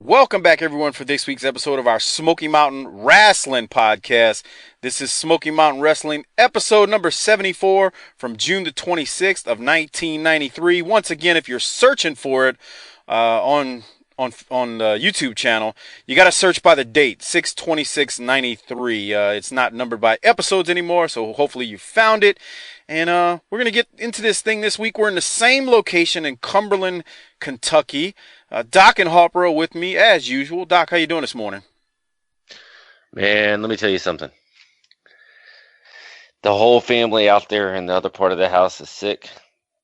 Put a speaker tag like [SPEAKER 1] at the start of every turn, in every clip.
[SPEAKER 1] Welcome back, everyone, for this week's episode of our Smoky Mountain Wrestling podcast. This is Smoky Mountain Wrestling, episode number 74 from June the 26th of 1993. Once again, if you're searching for it on the YouTube channel, you got to search by the date, 6/26/93. It's not numbered by episodes anymore, so hopefully you found it. And we're going to get into this thing this week. We're in the same location in Cumberland, Kentucky. Doc and Harper are with me as usual. Doc, how you doing this morning?
[SPEAKER 2] Man, let me tell you something. The whole family out there in the other part of the house is sick.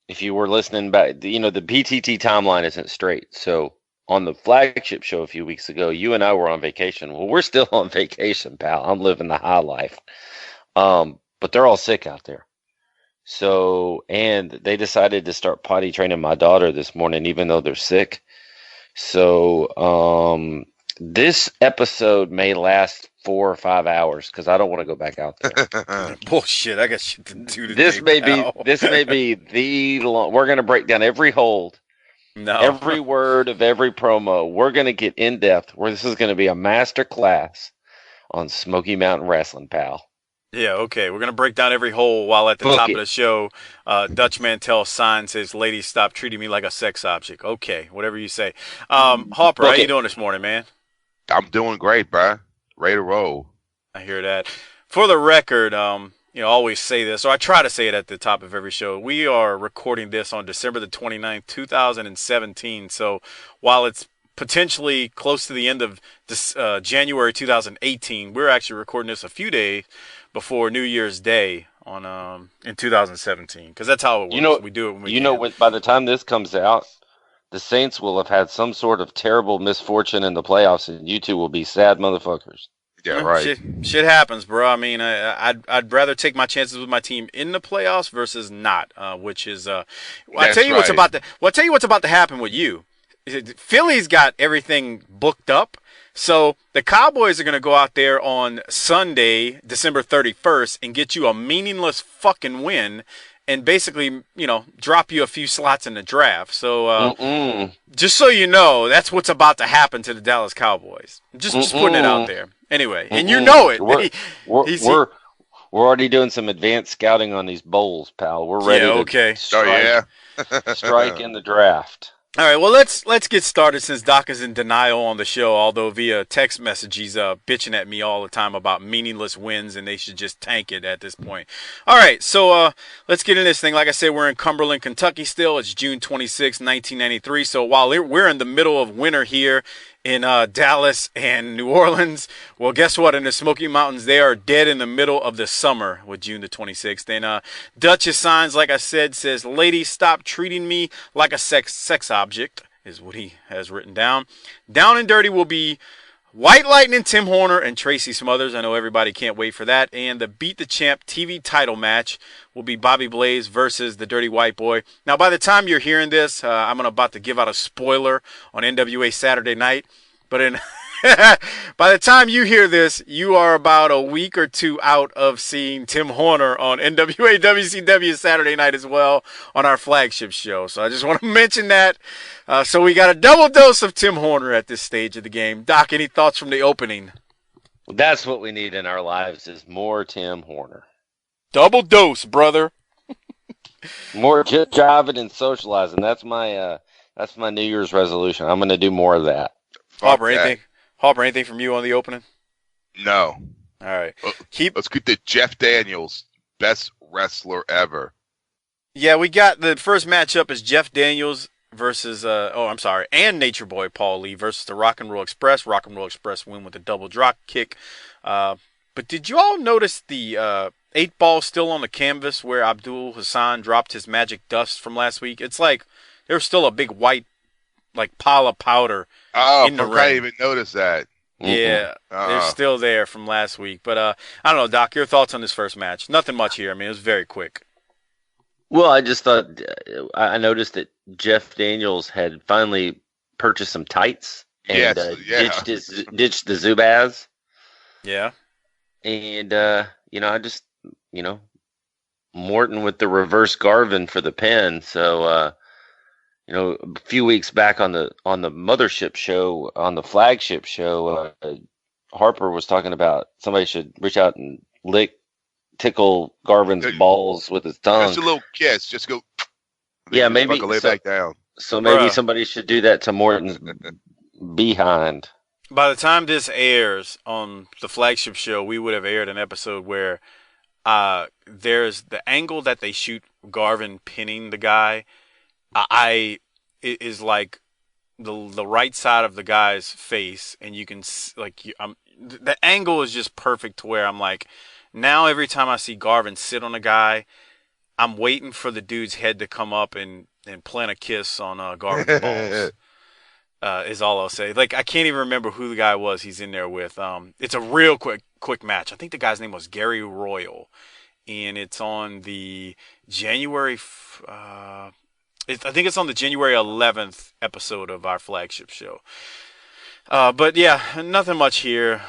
[SPEAKER 2] If you were listening back, the BTT timeline isn't straight. So on the flagship show a few weeks ago, you and I were on vacation. Well, we're still on vacation, pal. I'm living the high life. But they're all sick out there. So, and they decided to start potty training my daughter this morning, even though they're sick. So, this episode may last 4 or 5 hours because I don't want to go back out there.
[SPEAKER 1] Bullshit, I got shit to do today.
[SPEAKER 2] This may be the long. We're gonna break down every hold, every word of every promo. We're gonna get in depth. Where this is gonna be a master class on Smoky Mountain Wrestling, pal.
[SPEAKER 1] Yeah, okay. We're going to break down every hole while at the top of the show, Dutch Mantell signs says, "Ladies, stop treating me like a sex object." Okay, whatever you say. Harper, how you doing this morning, man?
[SPEAKER 3] I'm doing great, bro. Ready to roll.
[SPEAKER 1] I hear that. For the record, I always say this, or I try to say it at the top of every show. We are recording this on December the 29th, 2017. So while it's potentially close to the end of this, January 2018, we're actually recording this a few days before New Year's Day on in 2017, because that's how it works. We do it when we can.
[SPEAKER 2] By the time this comes out, the Saints will have had some sort of terrible misfortune in the playoffs, and you two will be sad motherfuckers.
[SPEAKER 3] Yeah, right.
[SPEAKER 1] Shit happens, bro. I mean, I'd rather take my chances with my team in the playoffs versus not, which is I'll tell you what's about to happen with you. Philly's got everything booked up. So the Cowboys are going to go out there on Sunday, December 31st, and get you a meaningless fucking win and basically, drop you a few slots in the draft. So just so you know, that's what's about to happen to the Dallas Cowboys. Just putting it out there. Anyway, and you know it.
[SPEAKER 2] We're already doing some advanced scouting on these bowls, pal. We're ready to strike in the draft.
[SPEAKER 1] All right, well, let's get started since Doc is in denial on the show, although via text message he's bitching at me all the time about meaningless wins and they should just tank it at this point. All right, so let's get in this thing. Like I said, we're in Cumberland, Kentucky still. It's June 26, 1993. So while we're in the middle of winter here in Dallas and New Orleans, well, guess what? In the Smoky Mountains, they are dead in the middle of the summer with June the 26th. And Dutch's signs, like I said, says, "Ladies, stop treating me like a sex object," is what he has written down. Down and Dirty will be White Lightning, Tim Horner, and Tracy Smothers. I know everybody can't wait for that. And the Beat the Champ TV title match will be Bobby Blaze versus the Dirty White Boy. Now, by the time you're hearing this, I'm about to give out a spoiler on NWA Saturday Night. But by the time you hear this, you are about a week or two out of seeing Tim Horner on NWA WCW Saturday Night as well on our flagship show. So I just want to mention that. So we got a double dose of Tim Horner at this stage of the game. Doc, any thoughts from the opening?
[SPEAKER 2] That's what we need in our lives is more Tim Horner.
[SPEAKER 1] Double dose, brother.
[SPEAKER 2] More jiving and socializing. That's my New Year's resolution. I'm going to do more of that.
[SPEAKER 1] Harper, anything from you on the opening?
[SPEAKER 3] No.
[SPEAKER 1] All right.
[SPEAKER 3] Let's get to Jeff Daniels, best wrestler ever.
[SPEAKER 1] Yeah, we got the first matchup is Jeff Daniels versus and Nature Boy Paul Lee versus the Rock and Roll Express. Rock and Roll Express win with a double drop kick. But did you all notice the 8-ball still on the canvas where Abdul Hassan dropped his magic dust from last week? It's like there's still a big white pile of powder in the ring.
[SPEAKER 3] I didn't even notice that.
[SPEAKER 1] Yeah, they're still there from last week. But I don't know, Doc, your thoughts on this first match? Nothing much here. I mean, it was very quick.
[SPEAKER 2] Well, I just thought I noticed that Jeff Daniels had finally purchased some tights and ditched the Zubaz.
[SPEAKER 1] Yeah.
[SPEAKER 2] And I just Morton with the reverse Garvin for the pin. So A few weeks back on the mothership show, on the flagship show, Harper was talking about somebody should reach out and tickle Garvin's balls with his tongue.
[SPEAKER 3] Just a little kiss. Just go.
[SPEAKER 2] Yeah, maybe.
[SPEAKER 3] Lay back down.
[SPEAKER 2] So maybe somebody should do that to Morton's behind.
[SPEAKER 1] By the time this airs on the flagship show, we would have aired an episode where there's the angle that they shoot Garvin pinning the guy. It is like the right side of the guy's face, and you can the angle is just perfect to where I'm like, now every time I see Garvin sit on a guy, I'm waiting for the dude's head to come up and plant a kiss on Garvin's balls. Is all I'll say. Like, I can't even remember who the guy was he's in there with. It's a real quick match. I think the guy's name was Gary Royal, and it's on the January. I think it's on the January 11th episode of our flagship show. But yeah, nothing much here.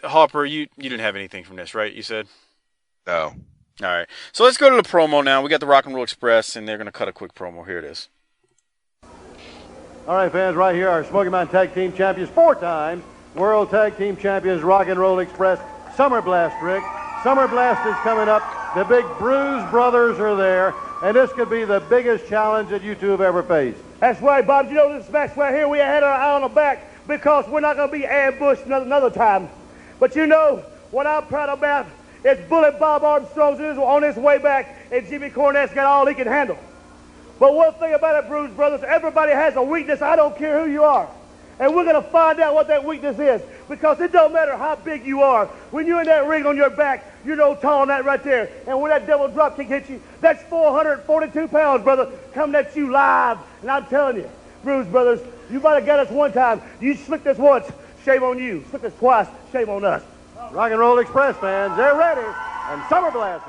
[SPEAKER 1] Harper, you didn't have anything from this, right? You said?
[SPEAKER 3] No.
[SPEAKER 1] All right. So let's go to the promo now. We got the Rock and Roll Express, and they're going to cut a quick promo. Here it is.
[SPEAKER 4] All right, fans, right here are Smoky Mountain Tag Team Champions, 4 times World Tag Team Champions, Rock and Roll Express, Summer Blast, Rick. Summer Blast is coming up. The big Bruise Brothers are there, and this could be the biggest challenge that you two have ever faced.
[SPEAKER 5] That's right, Bob. You know, this match right here, we had our eye on the back because we're not going to be ambushed another time. But you know, what I'm proud about is Bullet Bob Armstrong's on his way back, and Jimmy Cornette's got all he can handle. But one thing about it, Bruise Brothers, everybody has a weakness. I don't care who you are. And we're going to find out what that weakness is, because it don't matter how big you are. When you're in that ring on your back, you're no taller than that right there. And when that double drop kick hits you, that's 442 pounds, brother, coming at you live. And I'm telling you, Bruise Brothers, you might have got us one time. You slicked us once, shame on you. Slicked us twice, shame on us.
[SPEAKER 4] Rock and Roll Express fans, they're ready. And Summer Blast.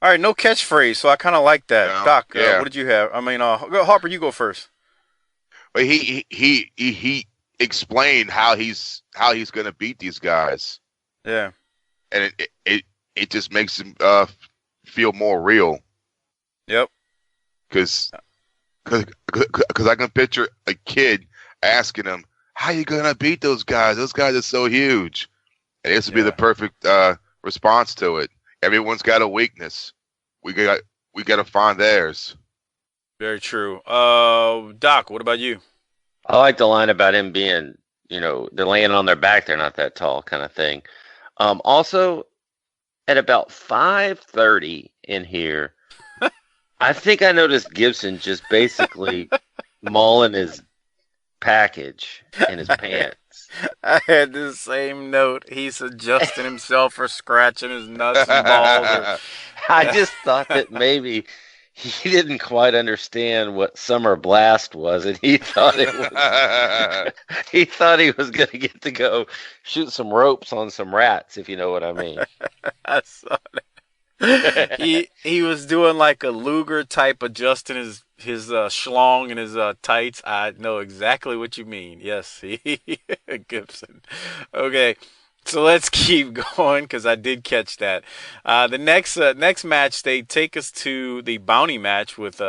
[SPEAKER 1] All right, no catchphrase, so I kind of like that.
[SPEAKER 3] Yeah,
[SPEAKER 1] Doc,
[SPEAKER 3] yeah.
[SPEAKER 1] what did you have? I mean, Harper, you go first.
[SPEAKER 3] But he explained how he's going to beat these guys.
[SPEAKER 1] Yeah.
[SPEAKER 3] And it just makes him feel more real.
[SPEAKER 1] Yep.
[SPEAKER 3] Because I can picture a kid asking him, "How you gonna beat those guys? Those guys are so huge." And this would be the perfect response to it. Everyone's got a weakness. We got to find theirs.
[SPEAKER 1] Very true. Doc, what about you?
[SPEAKER 2] I like the line about him being, they're laying on their back, they're not that tall kind of thing. Also, at about 5:30 in here, I think I noticed Gibson just basically mauling his package in his pants.
[SPEAKER 1] I had the same note. He's adjusting himself for scratching his nuts and balls.
[SPEAKER 2] I just thought that maybe he didn't quite understand what Summer Blast was, and he thought it was. He thought he was going to get to go shoot some ropes on some rats, if you know what I mean.
[SPEAKER 1] I saw that. He was doing like a Luger type, adjusting his schlong and his tights. I know exactly what you mean. Yes, Gibson. Okay, so let's keep going because I did catch that. The next match, they take us to the bounty match with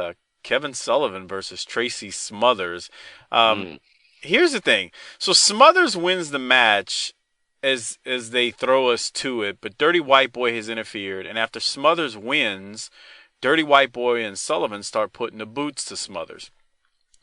[SPEAKER 1] Kevin Sullivan versus Tracy Smothers. Here's the thing. So Smothers wins the match as they throw us to it, but Dirty White Boy has interfered, and after Smothers wins, Dirty White Boy and Sullivan start putting the boots to Smothers.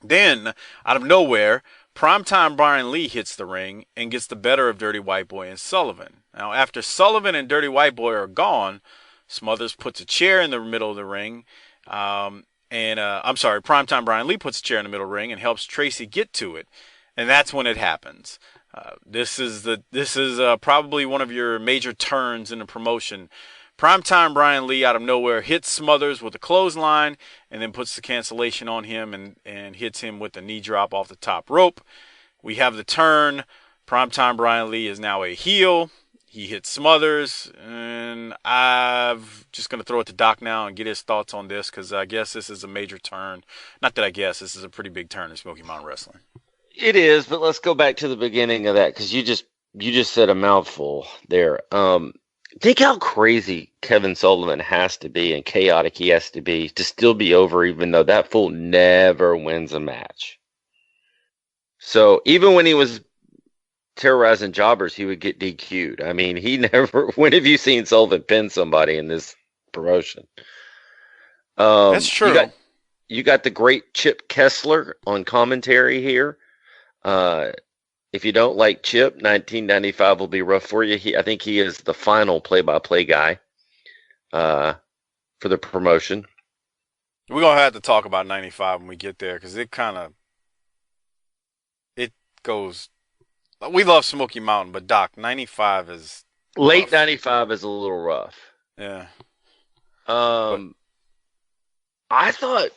[SPEAKER 1] Then, out of nowhere, Primetime Brian Lee hits the ring and gets the better of Dirty White Boy and Sullivan. Now, after Sullivan and Dirty White Boy are gone, Smothers puts a chair in the middle of the ring. Primetime Brian Lee puts a chair in the middle of the ring and helps Tracy get to it. And that's when it happens. This is probably one of your major turns in the promotion. Primetime Brian Lee out of nowhere hits Smothers with a clothesline and then puts the cancellation on him and hits him with a knee drop off the top rope. We have the turn. Primetime Brian Lee is now a heel. He hits Smothers, and I'm just going to throw it to Doc now and get his thoughts on this because I guess this is a major turn. Not that I guess. This is a pretty big turn in Smoky Mountain Wrestling.
[SPEAKER 2] It is, but let's go back to the beginning of that because you just said a mouthful there. think how crazy Kevin Sullivan has to be and chaotic he has to be to still be over, even though that fool never wins a match. So even when he was terrorizing jobbers, he would get DQ'd. I mean, he never. When have you seen Sullivan pin somebody in this promotion?
[SPEAKER 1] That's true.
[SPEAKER 2] You got the great Chip Kessler on commentary here. If you don't like Chip, 1995 will be rough for you. I think he is the final play-by-play guy for the promotion.
[SPEAKER 1] We're going to have to talk about 95 when we get there because it goes. We love Smoky Mountain, but Doc, 95 is
[SPEAKER 2] late
[SPEAKER 1] rough.
[SPEAKER 2] 95 is a little rough.
[SPEAKER 1] Yeah.
[SPEAKER 2] I thought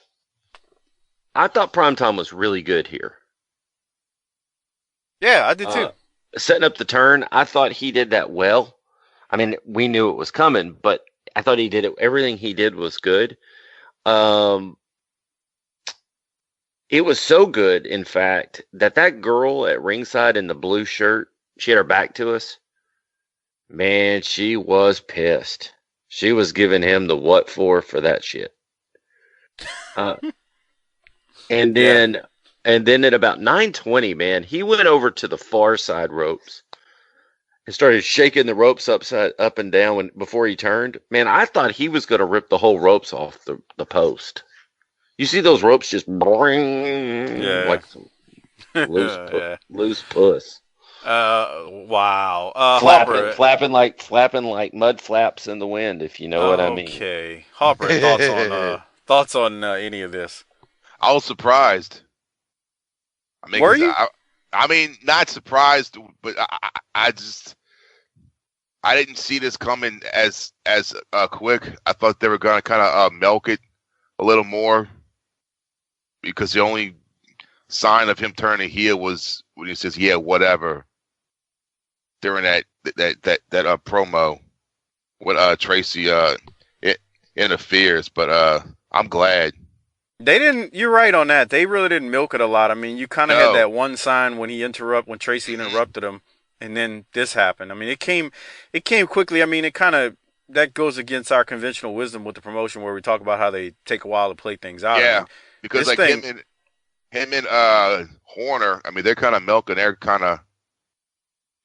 [SPEAKER 2] Primetime was really good here.
[SPEAKER 1] Yeah, I did too.
[SPEAKER 2] Setting up the turn, I thought he did that well. I mean, we knew it was coming, but I thought he did it. Everything he did was good. It was so good, in fact, that girl at ringside in the blue shirt, she had her back to us. Man, she was pissed. She was giving him the what for that shit. And then at about 9:20, man, he went over to the far side ropes and started shaking the ropes up and down before he turned. Man, I thought he was going to rip the whole ropes off the post. You see those ropes just like some loose puss.
[SPEAKER 1] Wow.
[SPEAKER 2] Flapping like mud flaps in the wind, if you know what I mean.
[SPEAKER 1] Okay. Hopper, thoughts on any of this?
[SPEAKER 3] I was surprised. I mean,
[SPEAKER 1] were you?
[SPEAKER 3] I mean, not surprised, but I didn't see this coming as quick. I thought they were going to kind of milk it a little more because the only sign of him turning heel was when he says, "Yeah, whatever," during that promo when Tracy interferes. But I'm glad.
[SPEAKER 1] They didn't. You're right on that. They really didn't milk it a lot. I mean, you kind of had that one sign when when Tracy interrupted him, and then this happened. I mean, it came quickly. I mean, that goes against our conventional wisdom with the promotion where we talk about how they take a while to play things out.
[SPEAKER 3] Yeah,
[SPEAKER 1] I mean,
[SPEAKER 3] because like him and Horner, I mean, they're kind of milking their kind of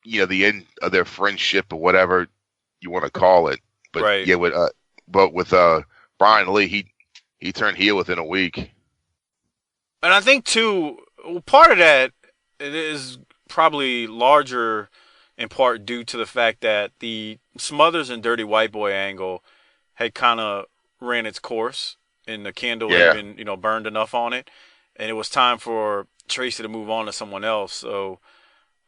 [SPEAKER 3] the end of their friendship or whatever you want to call it. But
[SPEAKER 1] right.
[SPEAKER 3] Yeah, with Brian Lee, he turned heel within a week.
[SPEAKER 1] And I think, too, part of that it is probably larger in part due to the fact that the Smothers and Dirty White Boy angle had kind of ran its course and the candle had been, burned enough on it. And it was time for Tracy to move on to someone else. So,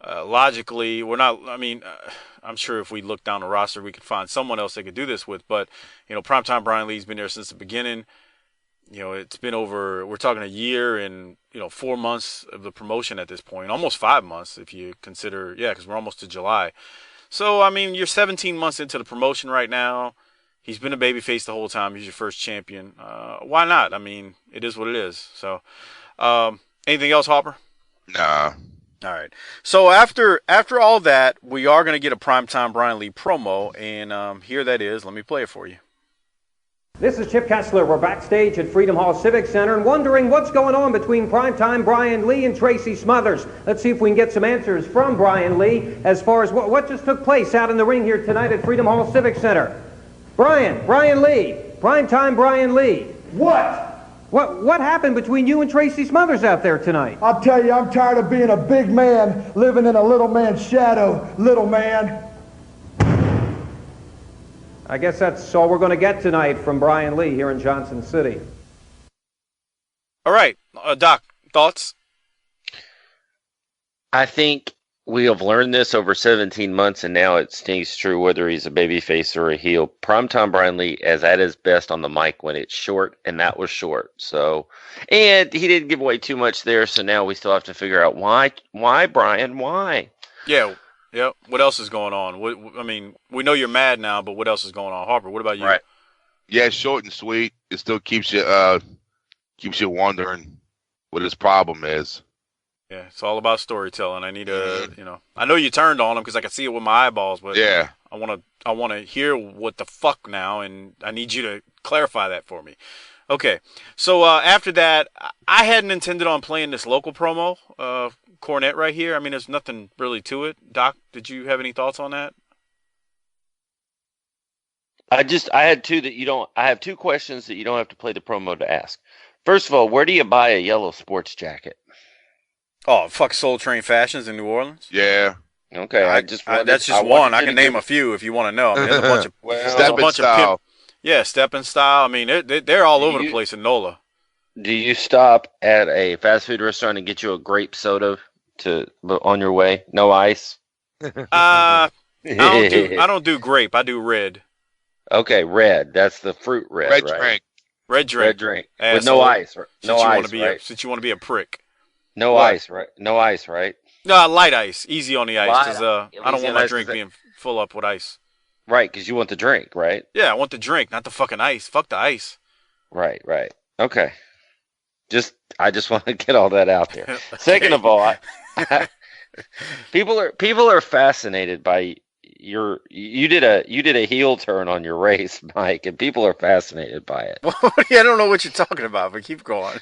[SPEAKER 1] logically, I'm sure if we look down the roster, we could find someone else they could do this with. But, Primetime Brian Lee's been there since the beginning. It's been we're talking a year and, 4 months of the promotion at this point, almost 5 months if you consider, because we're almost to July. So, I mean, you're 17 months into the promotion right now. He's been a babyface the whole time. He's your first champion. Why not? I mean, it is what it is. So, anything else, Hopper?
[SPEAKER 3] Nah.
[SPEAKER 1] All right. So after all that, we are going to get a Primetime Brian Lee promo, and here that is. Let me play it for you.
[SPEAKER 6] This is Chip Kessler. We're backstage at Freedom Hall Civic Center and wondering what's going on between Primetime Brian Lee and Tracy Smothers. Let's see if we can get some answers from Brian Lee as far as what just took place out in the ring here tonight at Freedom Hall Civic Center. Brian Lee, Primetime Brian Lee. What happened between you and Tracy Smothers out there tonight?
[SPEAKER 7] I'll tell you, I'm tired of being a big man, living in a little man's shadow, little man.
[SPEAKER 6] I guess that's all we're going to get tonight from Brian Lee here in Johnson City.
[SPEAKER 1] All right. Doc, thoughts?
[SPEAKER 2] I think we have learned this over 17 months, and now it stings true whether he's a babyface or a heel. Primetime Brian Lee is at his best on the mic when it's short, and that was short. So, and he didn't give away too much there, so now we still have to figure out why, Brian, why?
[SPEAKER 1] Yeah. What else is going on? I mean, we know you're mad now, but what else is going on? Harper, what about you?
[SPEAKER 3] Right. Yeah, it's short and sweet. It still keeps you wondering what his problem is.
[SPEAKER 1] Yeah, it's all about storytelling. I need I know you turned on him because I could see it with my eyeballs, but
[SPEAKER 3] yeah,
[SPEAKER 1] I want to hear what the fuck now, and I need you to clarify that for me. Okay, so after that, I hadn't intended on playing this local promo, Cornette right here. I mean, there's nothing really to it. Doc, did you have any thoughts on that?
[SPEAKER 2] I had I have two questions that you don't have to play the promo to ask. First of all, where do you buy a yellow sports jacket?
[SPEAKER 1] Oh, fuck Soul Train Fashions in New Orleans?
[SPEAKER 3] Yeah.
[SPEAKER 2] Okay,
[SPEAKER 1] that's just one. I can name a few if you want to know. I mean, there's a bunch of
[SPEAKER 3] Steppin' Style.
[SPEAKER 1] Steppin' Style. I mean, they're all over the place in NOLA.
[SPEAKER 2] Do you stop at a fast food restaurant and get you a grape soda on your way? No ice.
[SPEAKER 1] I don't do grape. I do red.
[SPEAKER 2] Okay, red. That's the fruit red.
[SPEAKER 3] Red
[SPEAKER 2] right?
[SPEAKER 3] drink.
[SPEAKER 1] Red drink.
[SPEAKER 2] With no ice. No ice. Right?
[SPEAKER 1] Since you want to be a prick.
[SPEAKER 2] No ice, right? No ice, right?
[SPEAKER 1] No, light ice. Easy on the ice. Because I don't want my drink being full up with ice.
[SPEAKER 2] Right, because you want the drink, right?
[SPEAKER 1] Yeah, I want the drink, not the fucking ice. Fuck the ice.
[SPEAKER 2] Right. Okay. I just want to get all that out there. Okay. Second of all, people are fascinated by you did a heel turn on your race, Mike, and people are fascinated by it.
[SPEAKER 1] Well, I don't know what you're talking about, but keep going.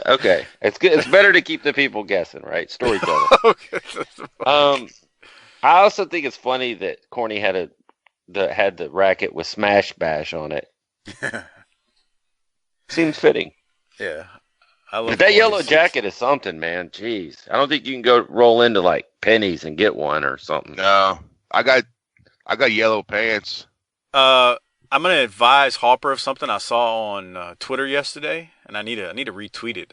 [SPEAKER 2] Okay, it's good. It's better to keep the people guessing, right? Storytelling.
[SPEAKER 1] Okay.
[SPEAKER 2] I also think it's funny that Corny had the racket with Smash Bash on it. Seems fitting.
[SPEAKER 1] Yeah.
[SPEAKER 2] But that yellow jacket is something, man. Jeez. I don't think you can go roll into like Penny's and get one or something.
[SPEAKER 3] No. I got yellow pants.
[SPEAKER 1] I'm gonna advise Harper of something I saw on Twitter yesterday, and I need to retweet it.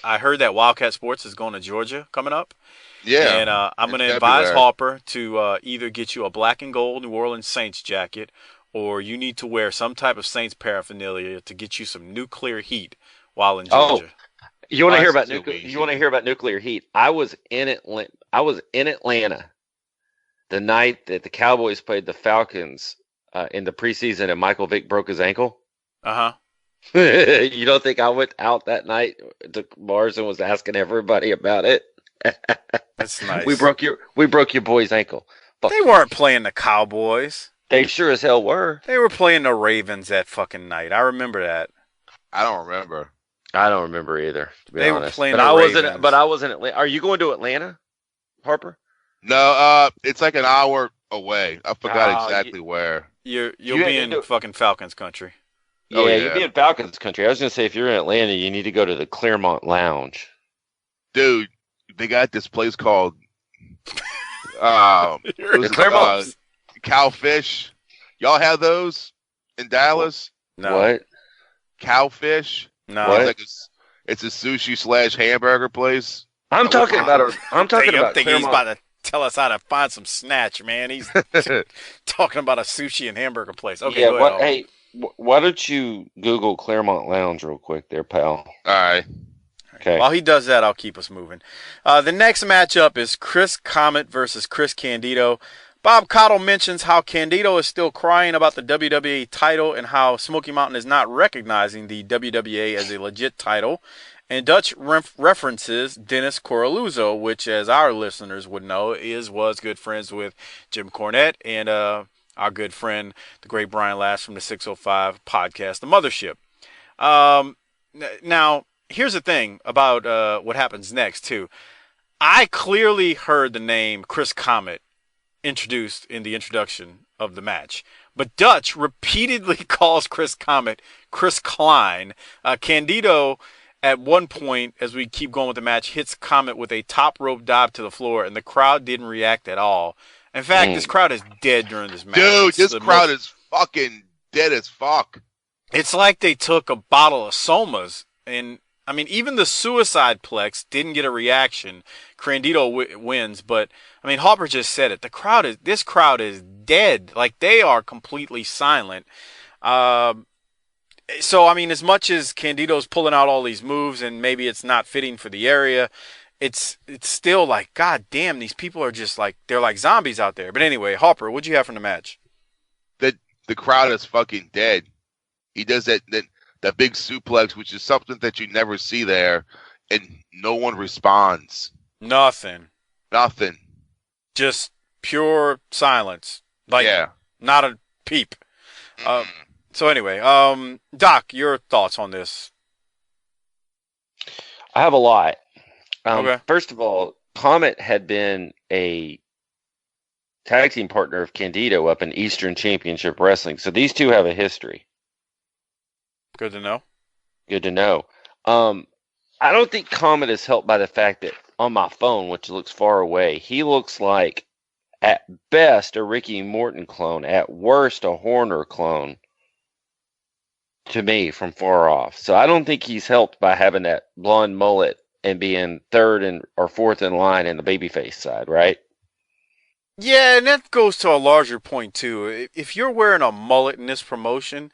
[SPEAKER 1] I heard that Wildcat Sports is going to Georgia coming up.
[SPEAKER 3] Yeah.
[SPEAKER 1] And I'm gonna advise Harper to either get you a black and gold New Orleans Saints jacket, or you need to wear some type of Saints paraphernalia to get you some nuclear heat while in Georgia.
[SPEAKER 2] Oh, you want to hear about nuclear heat? I was in Atlanta the night that the Cowboys played the Falcons in the preseason, and Michael Vick broke his ankle. You don't think I went out that night to bars and was asking everybody about it?
[SPEAKER 1] That's nice.
[SPEAKER 2] We broke your boy's ankle. But
[SPEAKER 1] they weren't playing the Cowboys.
[SPEAKER 2] They sure as hell were.
[SPEAKER 1] They were playing the Ravens that fucking night. I remember that.
[SPEAKER 3] I don't remember.
[SPEAKER 2] I don't remember either, to be honest.
[SPEAKER 1] Were playing the Ravens.
[SPEAKER 2] But I was in Atlanta. Are you going to Atlanta, Harper?
[SPEAKER 3] No, it's like an hour away. I forgot exactly where.
[SPEAKER 1] You'll be in fucking Falcons country.
[SPEAKER 2] Yeah, you'll be in Falcons country. I was going to say, if you're in Atlanta, you need to go to the Claremont Lounge.
[SPEAKER 3] Dude, they got this place called the
[SPEAKER 2] Claremont
[SPEAKER 3] Cowfish. Y'all have those in Dallas?
[SPEAKER 2] No. What?
[SPEAKER 3] Cowfish?
[SPEAKER 1] No.
[SPEAKER 3] It's a sushi / hamburger place.
[SPEAKER 2] I'm talking about
[SPEAKER 1] Claremont. He's about to tell us how to find some snatch, man. He's talking about a sushi and hamburger place. Okay,
[SPEAKER 2] yeah,
[SPEAKER 1] go ahead.
[SPEAKER 2] Hey, why don't you Google Claremont Lounge real quick there, pal?
[SPEAKER 3] All right.
[SPEAKER 2] Okay.
[SPEAKER 1] While he does that, I'll keep us moving. The next matchup is Chris Comet versus Chris Candido. Bob Cottle mentions how Candido is still crying about the WWE title and how Smoky Mountain is not recognizing the WWA as a legit title. And Dutch references Dennis Coralluzzo, which, as our listeners would know, was good friends with Jim Cornette and our good friend, the great Brian Last from the 605 podcast, The Mothership. Now, here's the thing about what happens next, too. I clearly heard the name Chris Comet introduced in the introduction of the match. But Dutch repeatedly calls Chris Comet Chris Klein. Candido, at one point, as we keep going with the match, hits Comet with a top rope dive to the floor, and the crowd didn't react at all. In fact, this crowd is dead during this match.
[SPEAKER 3] Dude, this crowd is fucking dead as fuck.
[SPEAKER 1] It's like they took a bottle of Somas, and I mean, even the Suicide Plex didn't get a reaction. Candido wins, but I mean, Harper just said it. This crowd is dead. Like, they are completely silent. So, I mean, as much as Candido's pulling out all these moves and maybe it's not fitting for the area, it's still like, God damn, these people are just like, they're like zombies out there. But anyway, Harper, what'd you have from the match?
[SPEAKER 3] The crowd is fucking dead. He does that big suplex, which is something that you never see there, and no one responds.
[SPEAKER 1] Nothing.
[SPEAKER 3] Nothing.
[SPEAKER 1] Just pure silence. Like,
[SPEAKER 3] Yeah.
[SPEAKER 1] not a peep. So anyway, Doc, your thoughts on this?
[SPEAKER 2] I have a lot.
[SPEAKER 1] Okay.
[SPEAKER 2] First of all, Comet had been a tag team partner of Candido up in Eastern Championship Wrestling, so these two have a history.
[SPEAKER 1] Good to know.
[SPEAKER 2] Good to know. I don't think Comet is helped by the fact that on my phone, which looks far away, he looks like at best a Ricky Morton clone, at worst a Horner clone to me from far off. So I don't think he's helped by having that blonde mullet and being third or fourth in line in the babyface side, right?
[SPEAKER 1] Yeah, and that goes to a larger point too. If you're wearing a mullet in this promotion,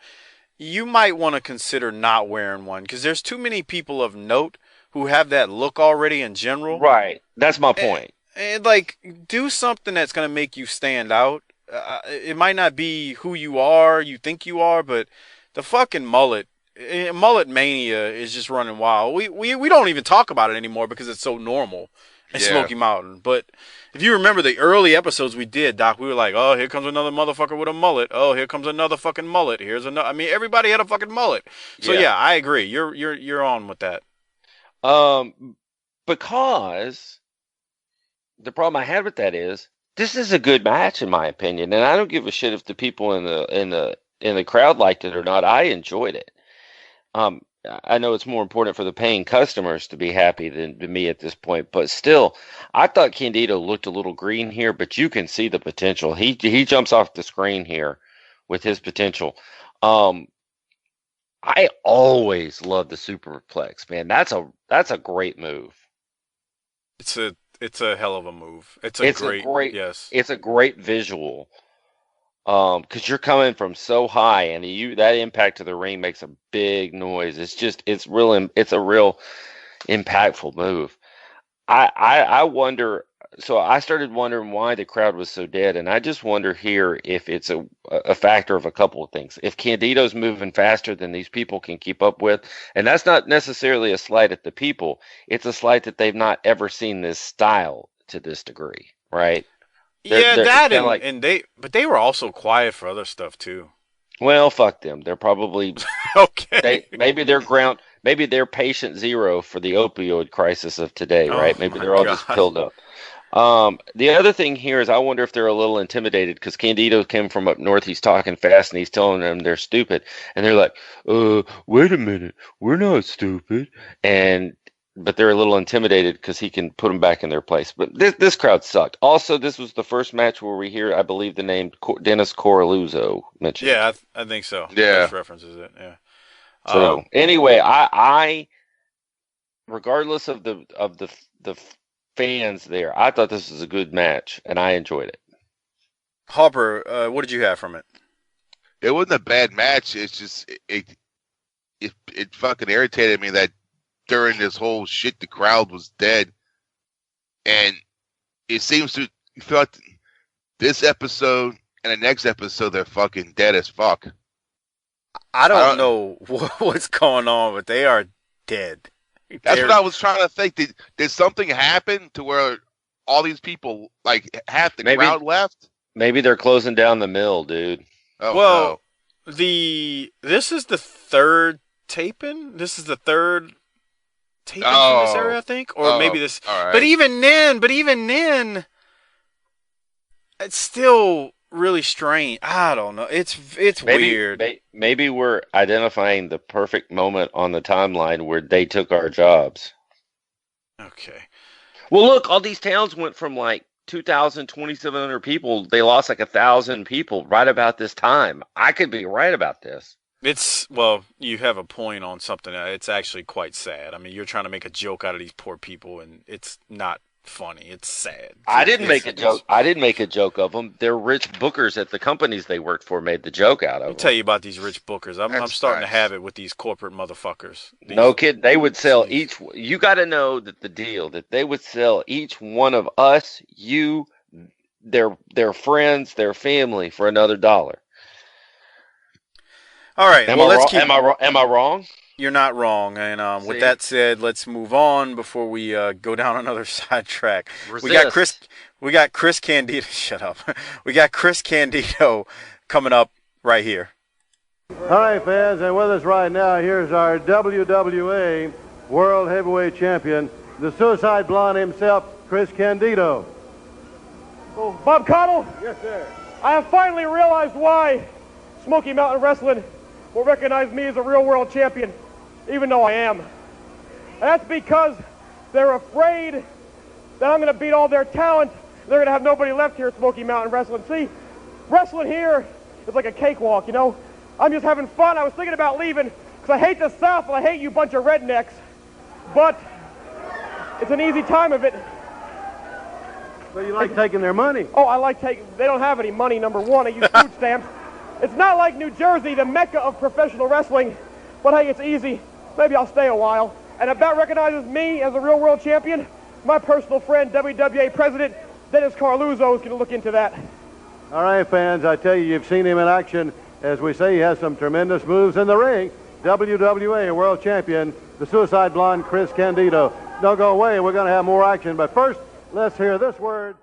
[SPEAKER 1] you might want to consider not wearing one because there's too many people of note who have that look already in general.
[SPEAKER 2] Right. That's my point.
[SPEAKER 1] And like, do something that's going to make you stand out. It might not be who you think you are, but the fucking mullet mania is just running wild. We don't even talk about it anymore because it's so normal in Smoky Mountain. But if you remember the early episodes we did, Doc, we were like, oh, here comes another motherfucker with a mullet. Oh, here comes another fucking mullet. Here's another. I mean, everybody had a fucking mullet. So yeah, I agree. You're on with that.
[SPEAKER 2] Because the problem I had with that is this is a good match in my opinion, and I don't give a shit if the people in the crowd liked it or not. I enjoyed it. I know it's more important for the paying customers to be happy than to me at this point, but still, I thought Candido looked a little green here, but you can see the potential. He jumps off the screen here with his potential. I always love the superplex, man. That's a great move.
[SPEAKER 1] It's a hell of a move. It's a great yes.
[SPEAKER 2] It's a great visual. Because you're coming from so high, and that impact to the ring makes a big noise. It's a real impactful move. I wonder. So I started wondering why the crowd was so dead, and I just wonder here if it's a factor of a couple of things. If Candido's moving faster than these people can keep up with, and that's not necessarily a slight at the people. It's a slight that they've not ever seen this style to this degree, right?
[SPEAKER 1] But they were also quiet for other stuff too.
[SPEAKER 2] Well, fuck them. They're probably
[SPEAKER 1] okay.
[SPEAKER 2] Maybe they're patient zero for the opioid crisis of today, right? Maybe they're all just pilled up. The other thing here is I wonder if they're a little intimidated because Candido came from up north. He's talking fast and he's telling them they're stupid, and they're like, wait a minute, we're not stupid, but they're a little intimidated because he can put them back in their place. But this crowd sucked. Also, this was the first match where we hear, I believe, the name Dennis Coralluzzo mentioned.
[SPEAKER 1] Yeah, I think so.
[SPEAKER 3] Yeah,
[SPEAKER 1] this references it. Yeah.
[SPEAKER 2] So anyway, I regardless of the fans there, I thought this was a good match and I enjoyed it.
[SPEAKER 1] Harper, what did you have from it?
[SPEAKER 3] It wasn't a bad match. It's just it fucking irritated me that during this whole shit, the crowd was dead, and it seems to feel like this episode and the next episode they're fucking dead as fuck.
[SPEAKER 1] I don't know what's going on, but they are dead.
[SPEAKER 3] That's what I was trying to think. Did something happen to where all these people, like half the crowd left?
[SPEAKER 2] Maybe they're closing down the mill, dude.
[SPEAKER 3] Oh,
[SPEAKER 1] well, no. This is the third taping. This is the third taping from this area, I think, or maybe this.
[SPEAKER 3] Right.
[SPEAKER 1] But even then, it's still really strange. I don't know. It's weird.
[SPEAKER 2] Maybe we're identifying the perfect moment on the timeline where they took our jobs.
[SPEAKER 1] Okay.
[SPEAKER 2] Well, look, all these towns went from like 2,000, 2,700 people. They lost like 1,000 people right about this time. I could be right about this.
[SPEAKER 1] You have a point on something. It's actually quite sad. I mean, you're trying to make a joke out of these poor people, and it's not funny. It's sad.
[SPEAKER 2] I didn't make a joke. I didn't make a joke of them. They're rich bookers at the companies they worked for made the joke out of them.
[SPEAKER 1] Let me tell you about these rich bookers. I'm starting to have it with these corporate motherfuckers.
[SPEAKER 2] No kid. They would sell each. You got to know that the deal that they would sell each one of us, you, their friends, their family for another $1.
[SPEAKER 1] All right.
[SPEAKER 2] Am I wrong?
[SPEAKER 1] You're not wrong. And with
[SPEAKER 2] See?
[SPEAKER 1] that said, let's move on before we go down another sidetrack.
[SPEAKER 2] Resist.
[SPEAKER 1] We got Chris Candido. Shut up. We got Chris Candido coming up right here.
[SPEAKER 4] All right, fans, and with us right now, here's our WWA World Heavyweight Champion, the Suicide Blonde himself, Chris Candido.
[SPEAKER 5] Oh, Bob Cottle,
[SPEAKER 4] Yes, sir.
[SPEAKER 5] I have finally realized why Smoky Mountain Wrestling will recognize me as a real world champion, even though I am. And that's because they're afraid that I'm going to beat all their talent. They're going to have nobody left here at Smoky Mountain Wrestling. See, wrestling here is like a cakewalk, you know? I'm just having fun. I was thinking about leaving because I hate the South and I hate you bunch of rednecks. But it's an easy time of it.
[SPEAKER 4] So you like taking their money?
[SPEAKER 5] Oh, I like taking, they don't have any money, number one. I use food stamps. It's not like New Jersey, the mecca of professional wrestling. But hey, it's easy. Maybe I'll stay a while. And if that recognizes me as a real world champion, my personal friend, WWA President Dennis Carluzzo, is going to look into that.
[SPEAKER 4] All right, fans, I tell you, you've seen him in action. As we say, he has some tremendous moves in the ring. WWA World Champion, the Suicide Blonde, Chris Candido. Don't go away. We're going to have more action. But first, let's hear this word.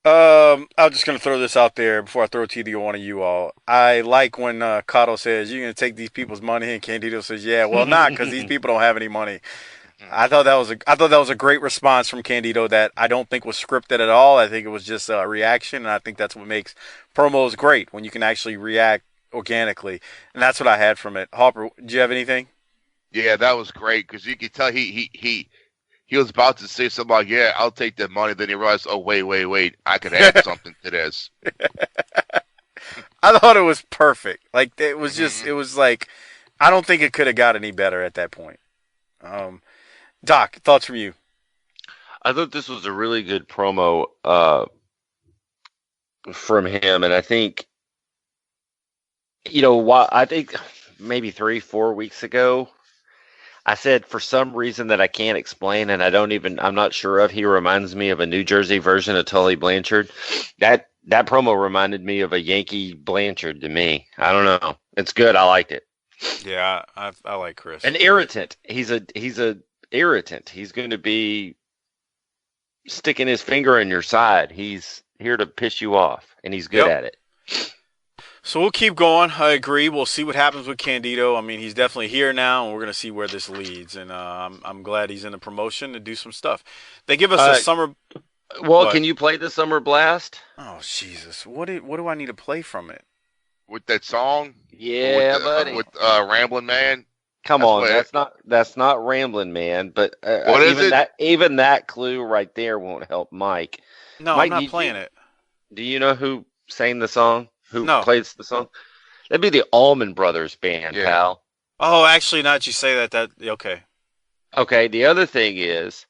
[SPEAKER 1] I'm just going to throw this out there before I throw it to either one of you all. I like when Cotto says, you're going to take these people's money, and Candido says, yeah, well, not, because these people don't have any money. I thought that was a great response from Candido that I don't think was scripted at all. I think it was just a reaction, and I think that's what makes promos great, when you can actually react organically. And that's what I had from it. Harper, do you have anything?
[SPEAKER 3] Yeah, that was great because you could tell he was about to say something like, "Yeah, I'll take that money." Then he realized, "Oh, wait, I could add something to this."
[SPEAKER 1] I thought it was perfect. Like it was just, it was like, I don't think it could have got any better at that point. Doc, thoughts from you?
[SPEAKER 2] I thought this was a really good promo from him, and I think, I think maybe 3-4 weeks ago, I said for some reason that I can't explain, and I'm not sure of, he reminds me of a New Jersey version of Tully Blanchard. That promo reminded me of a Yankee Blanchard to me. I don't know. It's good. I liked it.
[SPEAKER 1] Yeah, I like Chris.
[SPEAKER 2] An irritant. He's a irritant. He's going to be sticking his finger in your side. He's here to piss you off, and he's good at it.
[SPEAKER 1] So we'll keep going. I agree. We'll see what happens with Candido. I mean, he's definitely here now, and we're going to see where this leads. And I'm glad he's in the promotion to do some stuff. They give us a summer.
[SPEAKER 2] Well,
[SPEAKER 1] what?
[SPEAKER 2] Can you play the Summer Blast?
[SPEAKER 1] Oh Jesus! What do I need to play from it?
[SPEAKER 3] With that song,
[SPEAKER 2] Yeah, buddy.
[SPEAKER 3] With Ramblin' Man.
[SPEAKER 2] Come on, that's not Ramblin' Man. But
[SPEAKER 3] What is it?
[SPEAKER 2] Even that clue right there won't help Mike.
[SPEAKER 1] No,
[SPEAKER 2] Mike,
[SPEAKER 1] I'm not playing it.
[SPEAKER 2] Do you know who sang the song? Who
[SPEAKER 1] No.
[SPEAKER 2] plays the song? That'd be the Allman Brothers Band,
[SPEAKER 3] Yeah.
[SPEAKER 2] pal.
[SPEAKER 1] Oh, actually, now that you say that okay.
[SPEAKER 2] Okay, the other thing is,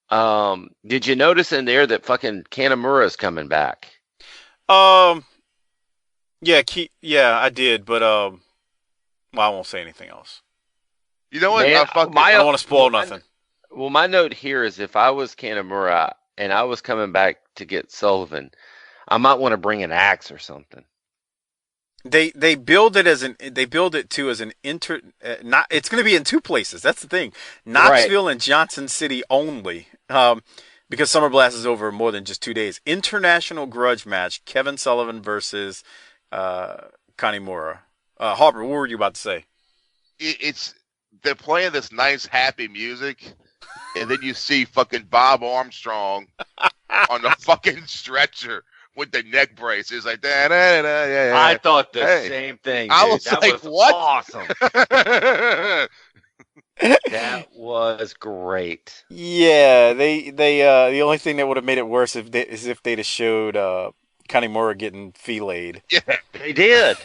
[SPEAKER 2] did you notice in there that fucking Kanemaru's coming back?
[SPEAKER 1] Yeah, I did, but well, I won't say anything else.
[SPEAKER 3] You know what?
[SPEAKER 2] Man,
[SPEAKER 1] I don't want to spoil nothing.
[SPEAKER 2] Well, my note here is if I was Kanemaru and I was coming back to get Sullivan, I might want to bring an axe or something.
[SPEAKER 1] They build it as an not. It's going to be in two places. That's the thing. Knoxville and Johnson City only. Because Summer Blast is over more than just 2 days. International grudge match: Kevin Sullivan versus Kanemaru. Harper, what were you about to say?
[SPEAKER 3] They're playing this nice happy music, and then you see fucking Bob Armstrong on the fucking stretcher with the neck brace. It's like that. Yeah.
[SPEAKER 2] I thought the same thing. Dude.
[SPEAKER 3] I was
[SPEAKER 2] that
[SPEAKER 3] like,
[SPEAKER 2] was
[SPEAKER 3] what?
[SPEAKER 2] Awesome. That was great.
[SPEAKER 1] Yeah, they the only thing that would have made it worse is if they'd have showed Kanemaru getting filleted.
[SPEAKER 3] Yeah,
[SPEAKER 2] they did.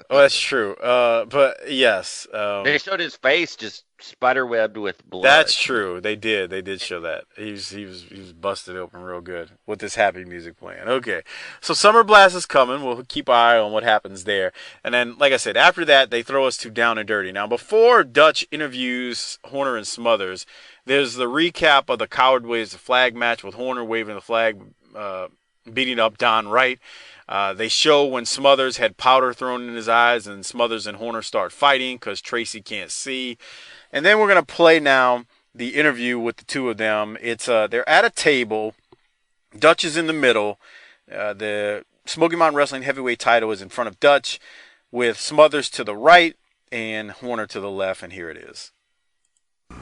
[SPEAKER 1] Oh, that's true. But yes,
[SPEAKER 2] they showed his face just spiderwebbed with blood.
[SPEAKER 1] That's true. They did show that. He was busted open real good with this happy music playing. Okay, so Summer Blast is coming. We'll keep our eye on what happens there. And then, like I said, after that, they throw us to Down and Dirty. Now, before Dutch interviews Horner and Smothers, there's the recap of the Coward Waves the Flag match with Horner waving the flag, beating up Don Wright. They show when Smothers had powder thrown in his eyes, and Smothers and Horner start fighting because Tracy can't see. And then we're going to play now the interview with the two of them. It's they're at a table. Dutch is in the middle. The Smoky Mountain Wrestling heavyweight title is in front of Dutch, with Smothers to the right and Horner to the left, and here it is.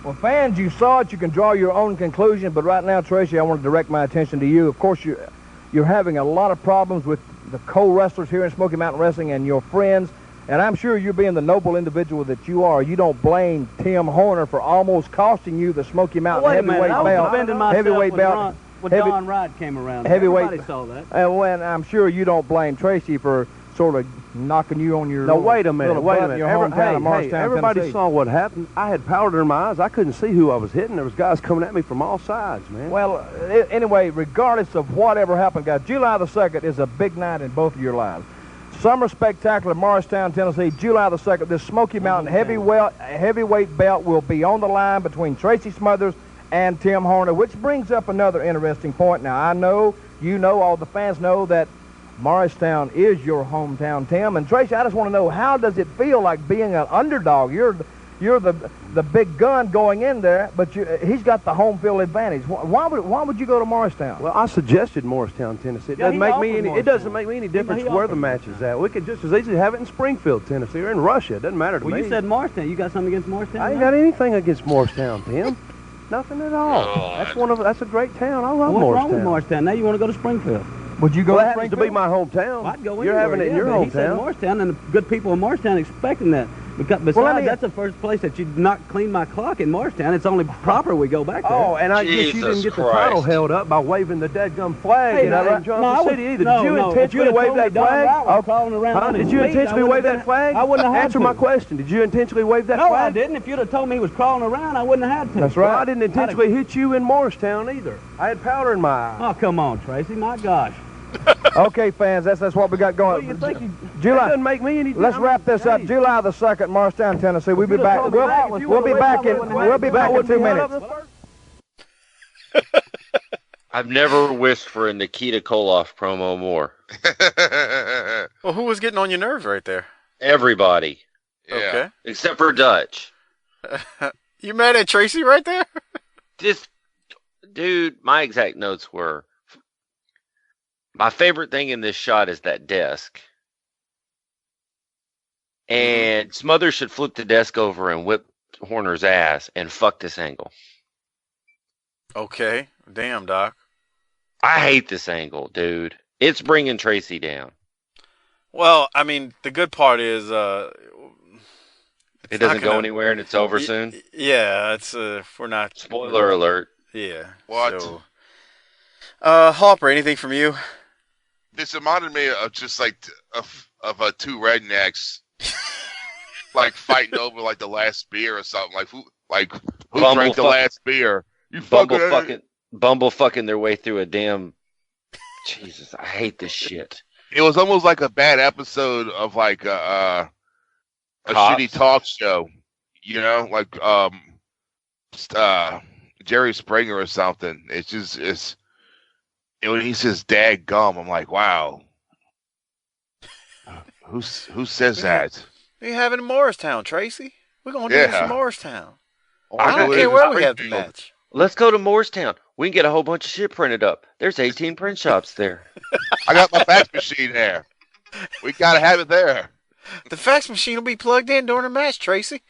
[SPEAKER 8] Well, fans, you saw it. You can draw your own conclusion, but right now, Tracy, I want to direct my attention to you. Of course, you're having a lot of problems with the co-wrestlers here in Smoky Mountain Wrestling and your friends, and I'm sure you're being the noble individual that you are. You don't blame Tim Horner for almost costing you the Smoky Mountain heavyweight belt. Heavyweight belt.
[SPEAKER 9] When Don Wright came around,
[SPEAKER 8] everybody
[SPEAKER 9] saw that.
[SPEAKER 8] And when I'm sure you don't blame Tracy for sort of knocking you on your.
[SPEAKER 9] No, wait a minute.
[SPEAKER 8] Your hometown of Morristown,
[SPEAKER 9] everybody
[SPEAKER 8] Tennessee.
[SPEAKER 9] saw what happened. I had powder in my eyes. I couldn't see who I was hitting. There was guys coming at me from all sides, man.
[SPEAKER 8] Well, anyway, regardless of whatever happened, guys, July the 2nd is a big night in both of your lives. Summer Spectacular, Morristown, Tennessee, July the 2nd. This Smoky Mountain heavyweight belt will be on the line between Tracy Smothers and Tim Horner, which brings up another interesting point. Now, I know, all the fans know that Morristown is your hometown, Tim. And Tracy, I just want to know, how does it feel like being an underdog? You're the big gun going in there, but he's got the home field advantage. Why would you go to Morristown?
[SPEAKER 9] Well, I suggested Morristown, Tennessee. It doesn't make me any difference where the match is at. We could just as easily have it in Springfield, Tennessee, or in Russia. It doesn't matter to me.
[SPEAKER 10] Well, you said Morristown. You got something against Morristown?
[SPEAKER 9] I ain't got anything against Morristown, Tim. Nothing at all. That's a great town. I love Morristown.
[SPEAKER 10] What's wrong with Morristown? Now you want to go to Springfield?
[SPEAKER 8] Would you go
[SPEAKER 9] to
[SPEAKER 8] Springfield?
[SPEAKER 9] Happens to be my hometown.
[SPEAKER 10] I'd go
[SPEAKER 9] You're having it in your hometown.
[SPEAKER 10] He said Morristown, and the good people in Morristown expecting that. Because besides, that's the first place that you not clean my clock in Morristown. It's only proper we go back there.
[SPEAKER 9] Oh, and I guess you didn't get the title held up by waving the dadgum flag in Johnson City either. Did you intentionally wave that flag? Did you intentionally wave that flag?
[SPEAKER 10] I wouldn't have had to.
[SPEAKER 9] Answer my question. Did you intentionally wave that flag?
[SPEAKER 10] No, I didn't. If you'd have told me he was crawling around, I wouldn't have had to.
[SPEAKER 9] That's right. Well, I didn't intentionally hit you in Morristown either. I had powder in my eye.
[SPEAKER 10] Oh, come on, Tracy. My gosh.
[SPEAKER 8] Okay, fans, that's what we got going.
[SPEAKER 9] Well, you think
[SPEAKER 8] July,
[SPEAKER 9] doesn't make me any.
[SPEAKER 8] Let's wrap this up. July the 2nd, Morristown, Tennessee. We'll be back. We'll be back in 2 minutes.
[SPEAKER 2] I've never wished for a Nikita Koloff promo more.
[SPEAKER 1] Well, who was getting on your nerves right there?
[SPEAKER 2] Everybody.
[SPEAKER 3] Yeah.
[SPEAKER 1] Okay.
[SPEAKER 2] Except for Dutch.
[SPEAKER 1] You mad at Tracy right there?
[SPEAKER 2] Dude, my exact notes were, my favorite thing in this shot is that desk. And Smothers should flip the desk over and whip Horner's ass and fuck this angle.
[SPEAKER 1] Okay. Damn, Doc.
[SPEAKER 2] I hate this angle, dude. It's bringing Tracy down.
[SPEAKER 1] Well, I mean, the good part is
[SPEAKER 2] it doesn't go anywhere and it's over soon.
[SPEAKER 1] Yeah, it's we're not.
[SPEAKER 2] Spoiler alert.
[SPEAKER 1] Yeah.
[SPEAKER 3] What?
[SPEAKER 1] So, Hopper, anything from you?
[SPEAKER 3] This reminded me of just like of two rednecks like fighting over like the last beer or something. Like who drank the last beer? You
[SPEAKER 2] Bumble fucking their way through a damn. Jesus, I hate this shit.
[SPEAKER 3] It was almost like a bad episode of like a shitty talk show, you know, like Jerry Springer or something. When he says "dag gum," I'm like, wow. Who says that?
[SPEAKER 1] We have it in Morristown, Tracy. We're gonna do this in Morristown. I don't
[SPEAKER 3] do
[SPEAKER 1] care
[SPEAKER 3] it
[SPEAKER 1] where
[SPEAKER 3] in
[SPEAKER 1] we have the
[SPEAKER 3] Springfield.
[SPEAKER 1] match.
[SPEAKER 2] Let's go to Morristown. We can get a whole bunch of shit printed up. There's 18 print shops there.
[SPEAKER 3] I got my fax machine there. We gotta have it there.
[SPEAKER 1] The fax machine will be plugged in during the match, Tracy.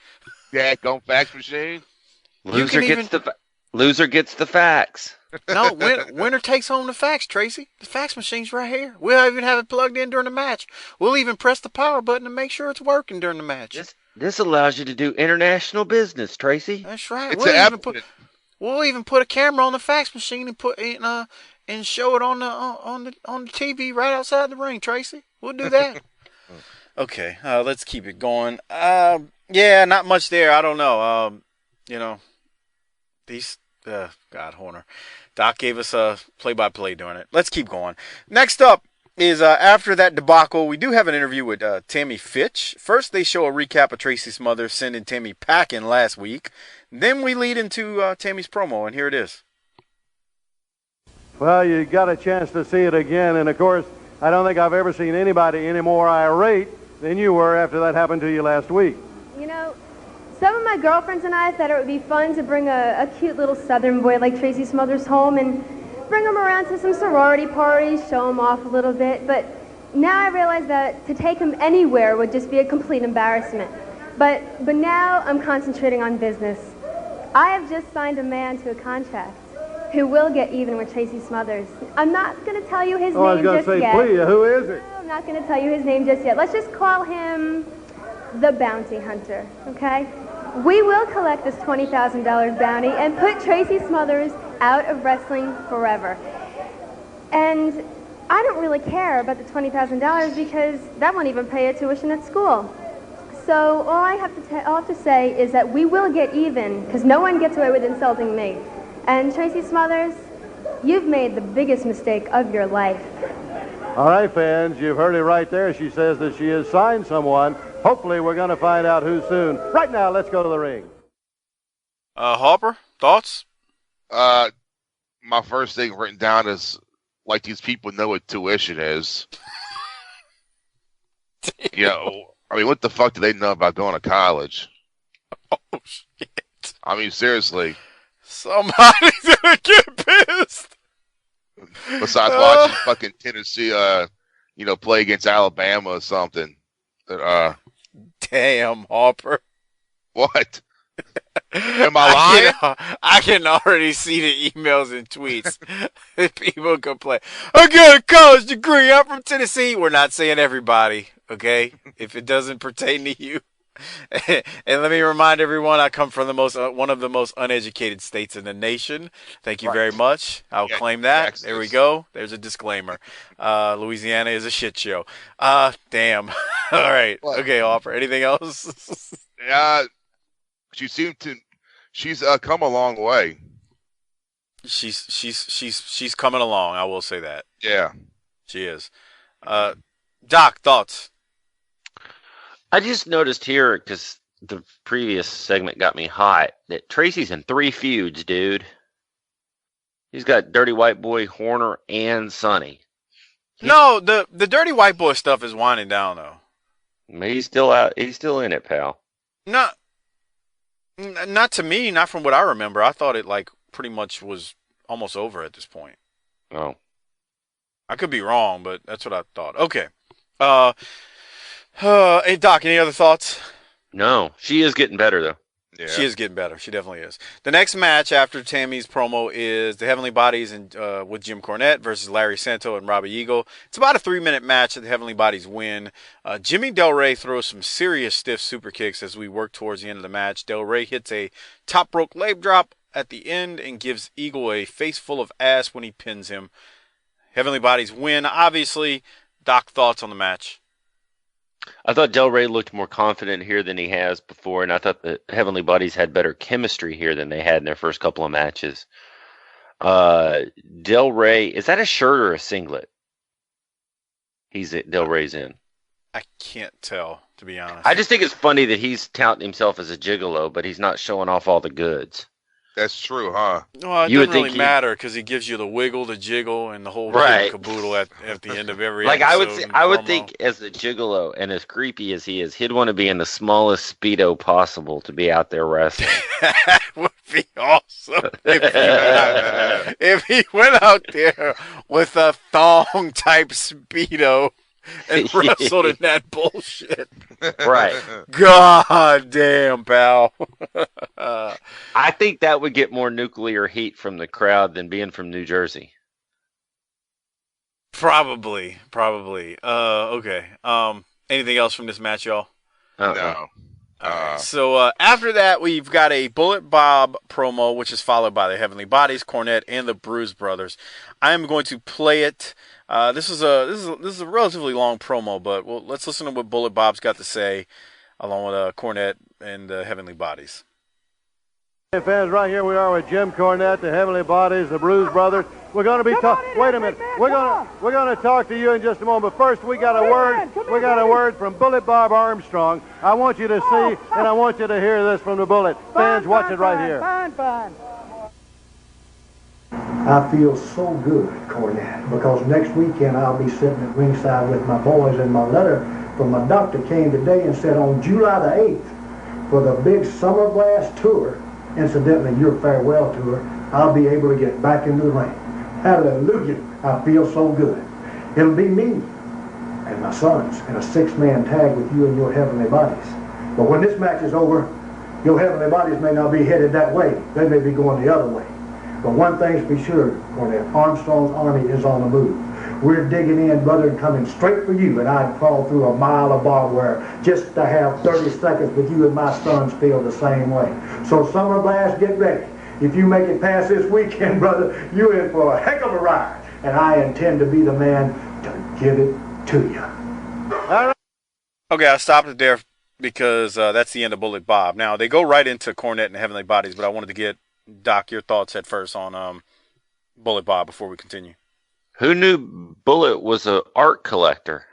[SPEAKER 3] Yeah, go fax machine.
[SPEAKER 2] Loser gets the fax.
[SPEAKER 1] No, winner takes home the fax, Tracy. The fax machine's right here. We'll even have it plugged in during the match. We'll even press the power button to make sure it's working during the match.
[SPEAKER 2] This allows you to do international business, Tracy.
[SPEAKER 1] That's right.
[SPEAKER 3] We'll
[SPEAKER 1] even put a camera on the fax machine and put in and show it on the TV right outside the ring, Tracy. We'll do that. Okay, let's keep it going. Yeah, not much there. I don't know. These God, Horner. Doc gave us a play-by-play during it. Let's keep going. Next up is after that debacle, we do have an interview with Tammy Fytch. First, they show a recap of Tracy Smothers sending Tammy packing last week. Then we lead into Tammy's promo, and here it is.
[SPEAKER 4] Well, you got a chance to see it again, and of course, I don't think I've ever seen anybody any more irate than you were after that happened to you last week.
[SPEAKER 11] You know, some of my girlfriends and I thought it would be fun to bring a cute little southern boy like Tracy Smothers home and bring him around to some sorority parties, show him off a little bit, but now I realize that to take him anywhere would just be a complete embarrassment. But now I'm concentrating on business. I have just signed a man to a contract who will get even with Tracy Smothers. I'm not going to tell you his name just yet.
[SPEAKER 4] I was going to say, please, who is it?
[SPEAKER 11] No, I'm not going to tell you his name just yet. Let's just call him the Bounty Hunter, okay? We will collect this $20,000 bounty and put Tracy Smothers out of wrestling forever. And I don't really care about the $20,000 because that won't even pay a tuition at school. So all I have to say is that we will get even because no one gets away with insulting me. And Tracy Smothers, you've made the biggest mistake of your life.
[SPEAKER 4] All right, fans, you've heard it right there. She says that she has signed someone. Hopefully, we're going to find out who soon. Right now, let's go to the ring.
[SPEAKER 1] Harper, thoughts?
[SPEAKER 3] My first thing written down is, like, these people know what tuition is. You know, I mean, what the fuck do they know about going to college?
[SPEAKER 1] Oh, shit.
[SPEAKER 3] I mean, seriously.
[SPEAKER 1] Somebody's gonna get pissed.
[SPEAKER 3] Besides watching fucking Tennessee, play against Alabama or something.
[SPEAKER 1] Damn, Harper.
[SPEAKER 3] What? Am I lying?
[SPEAKER 1] I can already see the emails and tweets. People complain. I got a college degree. I'm from Tennessee. We're not saying everybody, okay? If it doesn't pertain to you. And let me remind everyone, I come from one of the most uneducated states in the nation. Thank you very much. I'll claim that. Texas. There we go. There's a disclaimer. Louisiana is a shit show. Damn. All right. What? Okay, Harper. Anything else?
[SPEAKER 3] She's come a long way.
[SPEAKER 1] She's coming along. I will say that.
[SPEAKER 3] Yeah,
[SPEAKER 1] she is. Doc, thoughts?
[SPEAKER 2] I just noticed here, because the previous segment got me hot, that Tracy's in 3 feuds, dude. He's got Dirty White Boy, Horner, and Sonny.
[SPEAKER 1] No, the Dirty White Boy stuff is winding down, though.
[SPEAKER 2] He's still out. He's still in it, pal.
[SPEAKER 1] Not to me, not from what I remember. I thought it, pretty much was almost over at this point.
[SPEAKER 2] Oh.
[SPEAKER 1] I could be wrong, but that's what I thought. Okay. Hey, Doc, any other thoughts?
[SPEAKER 2] No. She is getting better, though.
[SPEAKER 1] Yeah. She is getting better. She definitely is. The next match after Tammy's promo is the Heavenly Bodies with Jim Cornette versus Larry Santo and Robbie Eagle. It's about a 3-minute match that the Heavenly Bodies win. Jimmy Del Rey throws some serious stiff super kicks as we work towards the end of the match. Del Rey hits a top rope leg drop at the end and gives Eagle a face full of ass when he pins him. Heavenly Bodies win, obviously. Doc, thoughts on the match?
[SPEAKER 2] I thought Del Rey looked more confident here than he has before, and I thought the Heavenly Bodies had better chemistry here than they had in their first couple of matches. Del Rey, is that a shirt or a singlet? Del Rey's in.
[SPEAKER 1] I can't tell, to be honest.
[SPEAKER 2] I just think it's funny that he's touting himself as a gigolo, but he's not showing off all the goods.
[SPEAKER 3] That's true, huh?
[SPEAKER 1] Well, it doesn't really matter because he gives you the wiggle, the jiggle, and the whole caboodle at the end of every episode.
[SPEAKER 2] I would think as a gigolo and as creepy as he is, he'd want to be in the smallest Speedo possible to be out there wrestling.
[SPEAKER 1] That would be awesome if he went out there with a thong-type Speedo and wrestled in that bullshit.
[SPEAKER 2] Right.
[SPEAKER 1] God damn, pal.
[SPEAKER 2] I think that would get more nuclear heat from the crowd than being from New Jersey.
[SPEAKER 1] Probably. Okay. Anything else from this match, y'all?
[SPEAKER 3] No.
[SPEAKER 1] So after that, we've got a Bullet Bob promo, which is followed by the Heavenly Bodies, Cornette, and the Bruise Brothers. I am going to play it. This is a relatively long promo, but let's listen to what Bullet Bob's got to say, along with Cornette and the Heavenly Bodies.
[SPEAKER 4] Hey fans, right here we are with Jim Cornette, the Heavenly Bodies, the Bruise Brothers. We're going to be wait a minute. We're going to talk to you in just a moment. But first, we got a word. We got a word from Bullet Bob Armstrong. I want you to see and I want you to hear this from the Bullet. Fans, watch it right here.
[SPEAKER 12] Fine. I feel so good, Cornette, because next weekend I'll be sitting at ringside with my boys, and my letter from my doctor came today and said on July the 8th for the big Summer Blast tour, incidentally your farewell tour, I'll be able to get back into the ring. Hallelujah. I feel so good. It'll be me and my sons in a 6-man tag with you and your heavenly bodies. But when this match is over, your heavenly bodies may not be headed that way. They may be going the other way. But one thing's be sure, Cornette, Armstrong's army is on the move. We're digging in, brother, and coming straight for you, and I'd crawl through a mile of barbed wire just to have 30 seconds with you and my sons feel the same way. So Summer Blast, get ready. If you make it past this weekend, brother, you're in for a heck of a ride. And I intend to be the man to give it to you.
[SPEAKER 1] All right. Okay, I stopped it there because that's the end of Bullet Bob. Now, they go right into Cornette and Heavenly Bodies, but I wanted to get, Doc, your thoughts at first on Bullet Bob before we continue.
[SPEAKER 2] Who knew Bullet was an art collector?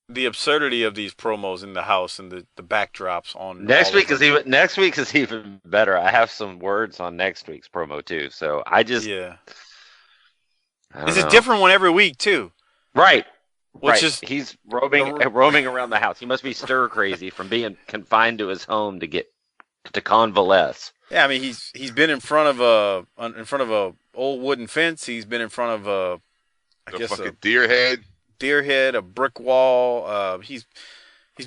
[SPEAKER 1] The absurdity of these promos in the house and the backdrops on
[SPEAKER 2] next week is even better. I have some words on next week's promo too. So I just
[SPEAKER 1] It's a different one every week too.
[SPEAKER 2] Right.
[SPEAKER 1] Which is
[SPEAKER 2] he's roaming around the house. He must be stir crazy from being confined to his home to convalesce.
[SPEAKER 1] Yeah, I mean he's been in front of a old wooden fence. He's been in front of
[SPEAKER 3] a deer head,
[SPEAKER 1] a brick wall. He's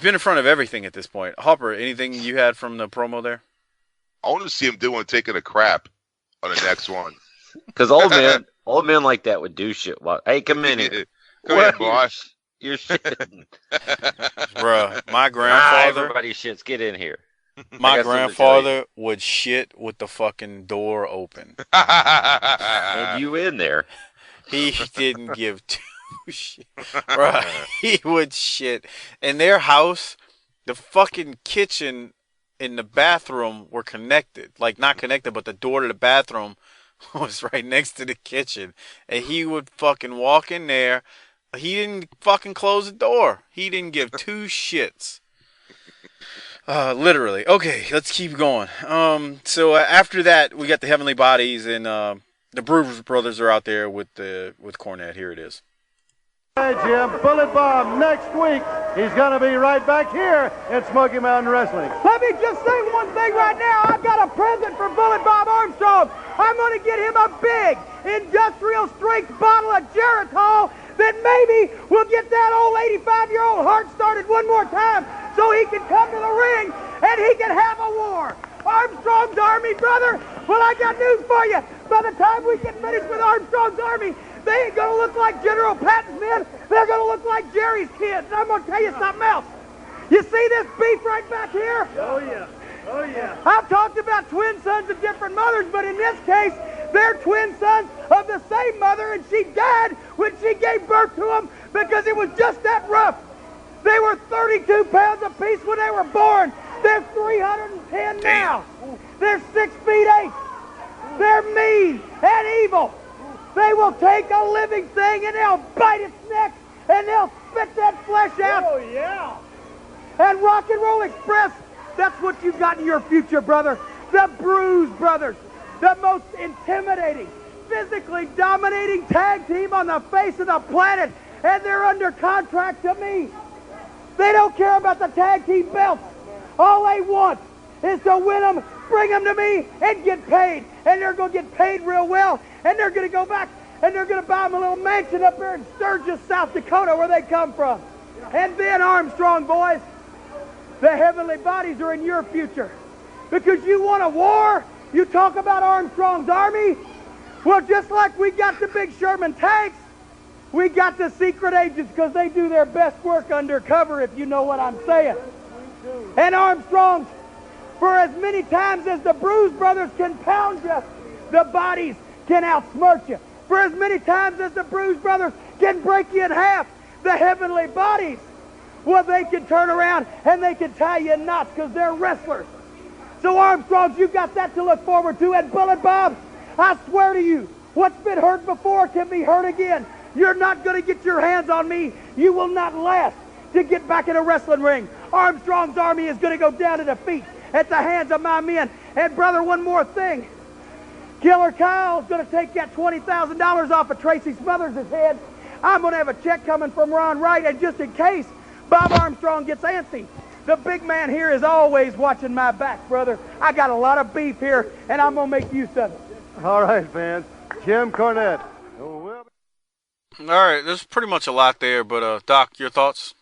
[SPEAKER 1] been in front of everything at this point. Hopper, anything you had from the promo there?
[SPEAKER 3] I want to see him taking a crap on the next one.
[SPEAKER 2] Because old men like that would do shit. Hey, come in here.
[SPEAKER 3] Come here, boss.
[SPEAKER 2] You're shitting.
[SPEAKER 1] Bruh, my grandfather.
[SPEAKER 2] Everybody shits. Get in here.
[SPEAKER 1] My grandfather would shit with the fucking door open.
[SPEAKER 2] And you in there.
[SPEAKER 1] He didn't give two shit. Bruh, he would shit. In their house, the fucking kitchen and the bathroom were connected. Like, not connected, but the door to the bathroom was right next to the kitchen. And he would fucking walk in there. He didn't fucking close the door. He didn't give two shits. Literally. Okay, let's keep going. So after that, we got the Heavenly Bodies, and the Bruce Brothers are out there with Cornette. Here it is.
[SPEAKER 4] Hey, Jim, Bullet Bob next week. He's going to be right back here at Smoky Mountain Wrestling.
[SPEAKER 5] Let me just say one thing right now. I've got a present for Bullet Bob Armstrong. I'm going to get him a big industrial strength bottle of Geritol that maybe will get that old 85-year-old heart started one more time so he can come to the ring and he can have a war. Armstrong's Army, brother. Well, I got news for you. By the time we get finished with Armstrong's Army, they ain't going to look like General Patton's men. They're going to look like Jerry's kids. And I'm going to tell you something else. You see this beef right back here?
[SPEAKER 4] Oh, yeah. Oh, yeah.
[SPEAKER 5] I've talked about twin sons of different mothers, but in this case, they're twin sons of the same mother, and she died when she gave birth to them because it was just that rough. They were 32 pounds apiece when they were born. They're 310 now. They're 6 feet 8. They're mean and evil. They will take a living thing and they'll bite its neck and they'll spit that flesh out.
[SPEAKER 4] Oh, yeah.
[SPEAKER 5] And Rock and Roll Express, that's what you got in your future, brother. The Bruise Brothers, the most intimidating, physically dominating tag team on the face of the planet, and they're under contract to me. They don't care about the tag team belts. All they want is to win them, bring them to me, and get paid. And they're going to get paid real well, and they're going to go back, and they're going to buy them a little mansion up there in Sturgis, South Dakota, where they come from. And then, Armstrong boys, the Heavenly Bodies are in your future. Because you want a war, you talk about Armstrong's Army. Well, just like we got the big Sherman tanks, we got the secret agents because they do their best work undercover, if you know what I'm saying. And Armstrong's, for as many times as the Bruise Brothers can pound you, the Bodies can outsmart you. For as many times as the Bruise Brothers can break you in half, the Heavenly Bodies, well, they can turn around and they can tie you in knots because they're wrestlers. So Armstrongs, you've got that to look forward to. And Bullet Bob, I swear to you, what's been hurt before can be hurt again. You're not going to get your hands on me. You will not last to get back in a wrestling ring. Armstrong's Army is going to go down to defeat at the hands of my men. And brother, one more thing. Killer Kyle's going to take that $20,000 off of Tracy Smothers' head. I'm going to have a check coming from Ron Wright, and just in case Bob Armstrong gets antsy, the big man here is always watching my back, brother. I got a lot of beef here, and I'm going to make use of it.
[SPEAKER 4] All right, fans. Jim Cornette.
[SPEAKER 1] All right, there's pretty much a lot there, but Doc, your thoughts?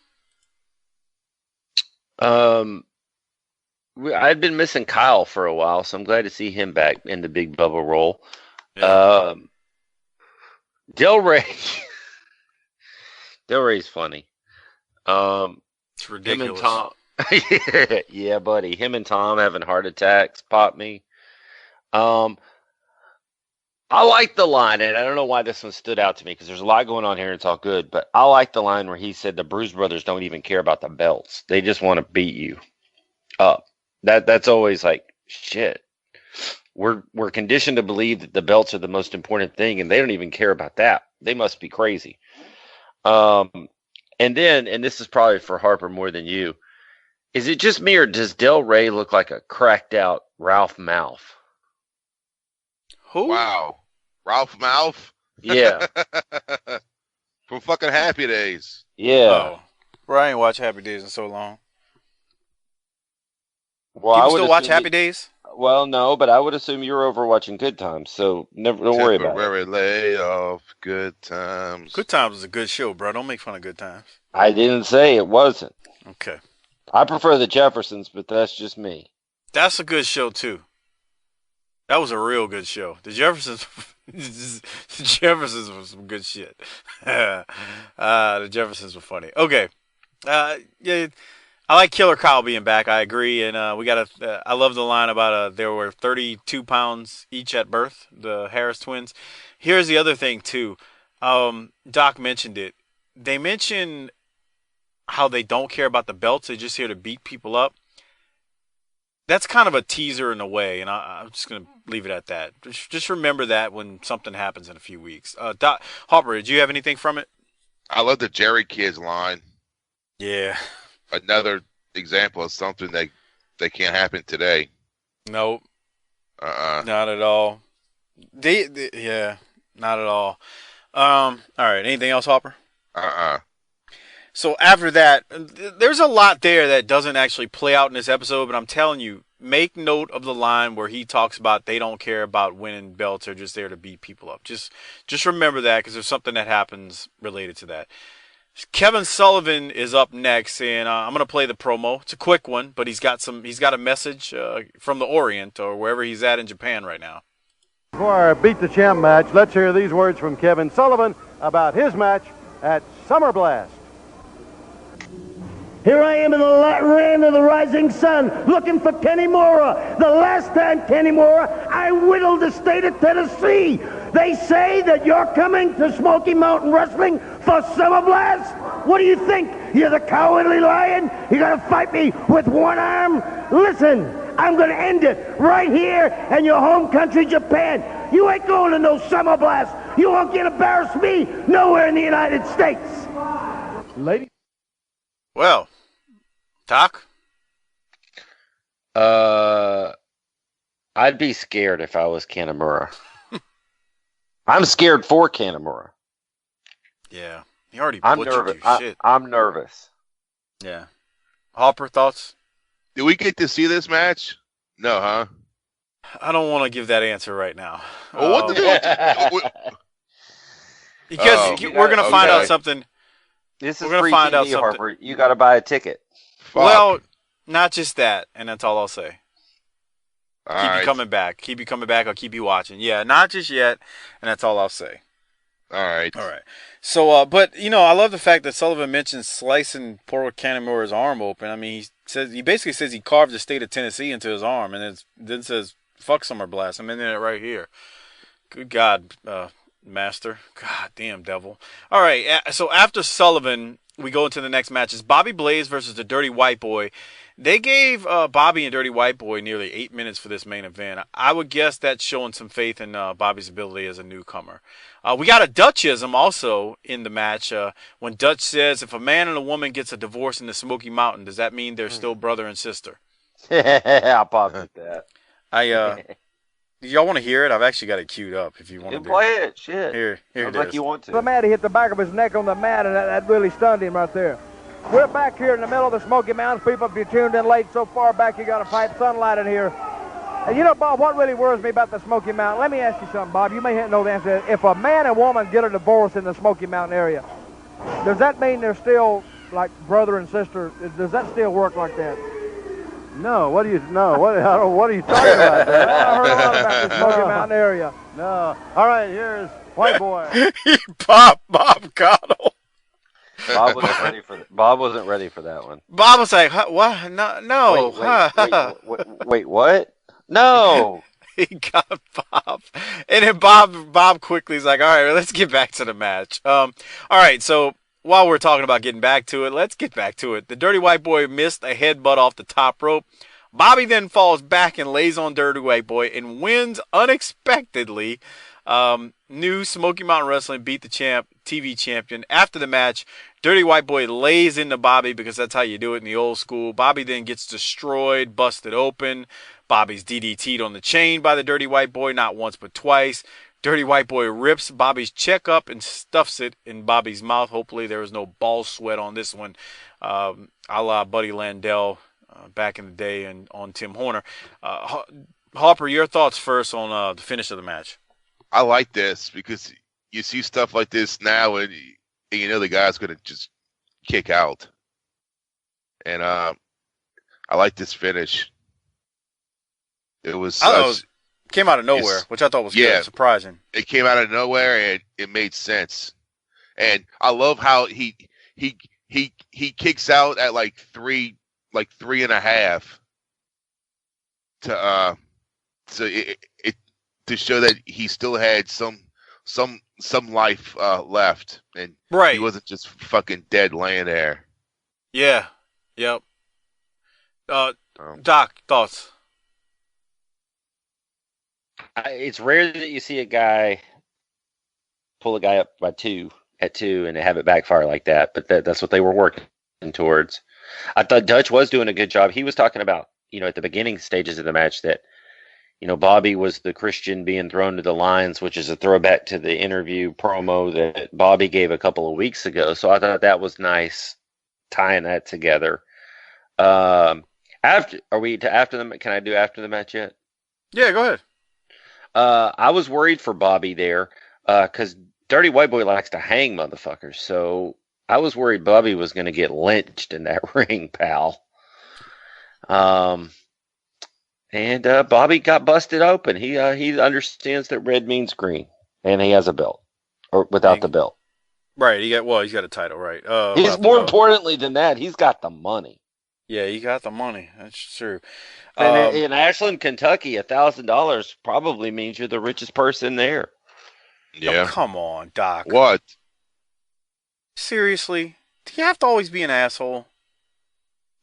[SPEAKER 2] I'd been missing Kyle for a while, so I'm glad to see him back in the Big Bubba role.
[SPEAKER 1] Yeah.
[SPEAKER 2] Del Rey. Del Rey's funny.
[SPEAKER 1] It's ridiculous.
[SPEAKER 2] Him and Tom. Yeah, buddy. Him and Tom having heart attacks pop me. I like the line, and I don't know why this one stood out to me because there's a lot going on here and it's all good, but I like the line where he said the Bruise Brothers don't even care about the belts. They just want to beat you up. That's always like, shit. We're conditioned to believe that the belts are the most important thing, and they don't even care about that. They must be crazy. And this is probably for Harper more than you, is it just me or does Del Rey look like a cracked out Ralph Malph?
[SPEAKER 1] Who?
[SPEAKER 3] Wow. Ralph Malph?
[SPEAKER 2] Yeah.
[SPEAKER 3] From fucking Happy Days.
[SPEAKER 2] Yeah.
[SPEAKER 1] Oh. Bro, I ain't watched Happy Days in so long.
[SPEAKER 2] Well,
[SPEAKER 1] People still watch Happy Days?
[SPEAKER 2] Well, no, but I would assume you're over watching Good Times, so don't worry about it.
[SPEAKER 3] Temporary layoff, Good Times.
[SPEAKER 1] Good Times is a good show, bro. Don't make fun of Good Times.
[SPEAKER 2] I didn't say it wasn't.
[SPEAKER 1] Okay.
[SPEAKER 2] I prefer the Jeffersons, but that's just me.
[SPEAKER 1] That's a good show, too. That was a real good show. The Jeffersons... the Jeffersons were some good shit. The Jeffersons were funny. Okay. Yeah... I like Killer Kyle being back. I agree, and I love the line about there were 32 pounds each at birth, the Harris twins. Here's the other thing too. Doc mentioned it. They mention how they don't care about the belts; they're just here to beat people up. That's kind of a teaser in a way, and I'm just gonna leave it at that. Just remember that when something happens in a few weeks. Doc Harper, did you have anything from it?
[SPEAKER 3] I love the Jerry Kids line.
[SPEAKER 1] Yeah.
[SPEAKER 3] Another example of something that can't happen today.
[SPEAKER 1] Nope. Not at all. Yeah, not at all. All right. Anything else, Hopper? So after that, there's a lot there that doesn't actually play out in this episode, but I'm telling you, make note of the line where he talks about they don't care about winning belts; they're just there to beat people up. Just remember that because there's something that happens related to that. Kevin Sullivan is up next, and I'm going to play the promo. It's a quick one, but he's got a message from the Orient or wherever he's at in Japan right now.
[SPEAKER 4] For our Beat the Champ match, let's hear these words from Kevin Sullivan about his match at Summer Blast.
[SPEAKER 5] Here I am in the land of the rising sun, looking for Kenny Mora. The last time, Kenny Mora, I whittled the state of Tennessee. They say that you're coming to Smoky Mountain Wrestling for Summer Blast? What do you think? You're the cowardly lion? You're going to fight me with one arm? Listen, I'm going to end it right here in your home country, Japan. You ain't going to no Summer Blast. You won't get embarrassed me nowhere in the United States.
[SPEAKER 4] Ladies.
[SPEAKER 1] Well, Doc?
[SPEAKER 2] I'd be scared if I was Kanemaru. I'm scared for Kanemaru.
[SPEAKER 1] Yeah. He already
[SPEAKER 2] I'm
[SPEAKER 1] butchered
[SPEAKER 2] nervous.
[SPEAKER 1] you. Shit.
[SPEAKER 2] I'm nervous.
[SPEAKER 1] Yeah. Hopper, thoughts?
[SPEAKER 3] Did we get to see this match? No, huh?
[SPEAKER 1] I don't want to give that answer right now.
[SPEAKER 3] Well, what the
[SPEAKER 1] Because we're going to find out something.
[SPEAKER 2] This is
[SPEAKER 1] we're
[SPEAKER 2] free
[SPEAKER 1] find
[SPEAKER 2] TV,
[SPEAKER 1] out something.
[SPEAKER 2] Harper. You got to buy a ticket.
[SPEAKER 3] Fuck.
[SPEAKER 1] Well, not just that, and that's all I'll say.
[SPEAKER 3] All
[SPEAKER 1] keep
[SPEAKER 3] right.
[SPEAKER 1] you coming back. Keep you coming back. I'll keep you watching. Yeah, not just yet, and that's all I'll say.
[SPEAKER 3] All right.
[SPEAKER 1] All right. So, but I love the fact that Sullivan mentions slicing poor Kanemaru's arm open. I mean, he basically says he carved the state of Tennessee into his arm, and then says "fuck Summer Blast." I'm in it right here. Good God, Master. God damn, devil. All right. So after Sullivan, we go into the next match. It's Bobby Blaze versus the Dirty White Boy. They gave Bobby and Dirty White Boy nearly 8 minutes for this main event. I would guess that's showing some faith in Bobby's ability as a newcomer. We got a Dutchism also in the match. When Dutch says, if a man and a woman gets a divorce in the Smoky Mountain, does that mean they're still brother and sister?
[SPEAKER 2] I'll pop with that.
[SPEAKER 1] y'all want to hear it? I've actually got it queued up. If you want to
[SPEAKER 2] play it, shit.
[SPEAKER 1] Here
[SPEAKER 2] Sounds
[SPEAKER 1] it
[SPEAKER 2] like
[SPEAKER 1] is.
[SPEAKER 2] you want to.
[SPEAKER 8] The mat, he hit the back of his neck on the mat, and that really stunned him right there. We're back here in the middle of the Smoky Mountains. People, if you tuned in late so far back, you got a pipe sunlight in here. And you know, Bob, what really worries me about the Smoky Mountain, let me ask you something, Bob. You may know the answer. If a man and woman get a divorce in the Smoky Mountain area, does that mean they're still like brother and sister? Does that still work like that?
[SPEAKER 4] No, what are you talking about?
[SPEAKER 8] I heard a lot about the Smoky Mountain area.
[SPEAKER 4] No. All right, here's White Boy.
[SPEAKER 1] Bob Cottle.
[SPEAKER 2] Bob wasn't ready for that one.
[SPEAKER 1] Bob was like, what? No.
[SPEAKER 2] Wait, what? No.
[SPEAKER 1] He got Bob. And then Bob quickly is like, all right, let's get back to the match. All right, so while we're talking about getting back to it, let's get back to it. The Dirty White Boy missed a headbutt off the top rope. Bobby then falls back and lays on Dirty White Boy and wins unexpectedly. New Smoky Mountain Wrestling beat the TV champion. After the match, Dirty White Boy lays into Bobby because that's how you do it in the old school. Bobby then gets destroyed, busted open. Bobby's DDT'd on the chain by the Dirty White Boy, not once but twice. Dirty White Boy rips Bobby's check up and stuffs it in Bobby's mouth. Hopefully there was no ball sweat on this one, a la Buddy Landell back in the day and on Tim Horner. Harper, your thoughts first on the finish of the match.
[SPEAKER 3] I like this because you see stuff like this now and you know the guy's going to just kick out. And I like this finish. It was...
[SPEAKER 1] came out of nowhere, which I thought was good, surprising.
[SPEAKER 3] It came out of nowhere and it made sense. And I love how he kicks out at like 3.5 to show that he still had some life left, and
[SPEAKER 1] right.
[SPEAKER 3] He wasn't just fucking dead laying there.
[SPEAKER 1] Yeah. Yep. Doc, thoughts?
[SPEAKER 2] It's rare that you see a guy pull a guy up by at two and have it backfire like that, but that's what they were working towards. I thought Dutch was doing a good job. He was talking about, at the beginning stages of the match that, Bobby was the Christian being thrown to the lions, which is a throwback to the interview promo that Bobby gave a couple of weeks ago. So I thought that was nice, tying that together. Can I do after the match yet?
[SPEAKER 1] Yeah, go ahead.
[SPEAKER 2] I was worried for Bobby there because Dirty White Boy likes to hang motherfuckers. So I was worried Bobby was going to get lynched in that ring, pal. And Bobby got busted open. He understands that red means green, and he has a belt, or without the belt.
[SPEAKER 1] Right. He's got a title, right?
[SPEAKER 2] He's more importantly than that. He's got the money.
[SPEAKER 1] Yeah, he got the money. That's true.
[SPEAKER 2] And in Ashland, Kentucky, $1,000 probably means you're the richest person there.
[SPEAKER 3] Yeah.
[SPEAKER 1] Oh, come on, Doc.
[SPEAKER 3] What?
[SPEAKER 1] Seriously? Do you have to always be an asshole?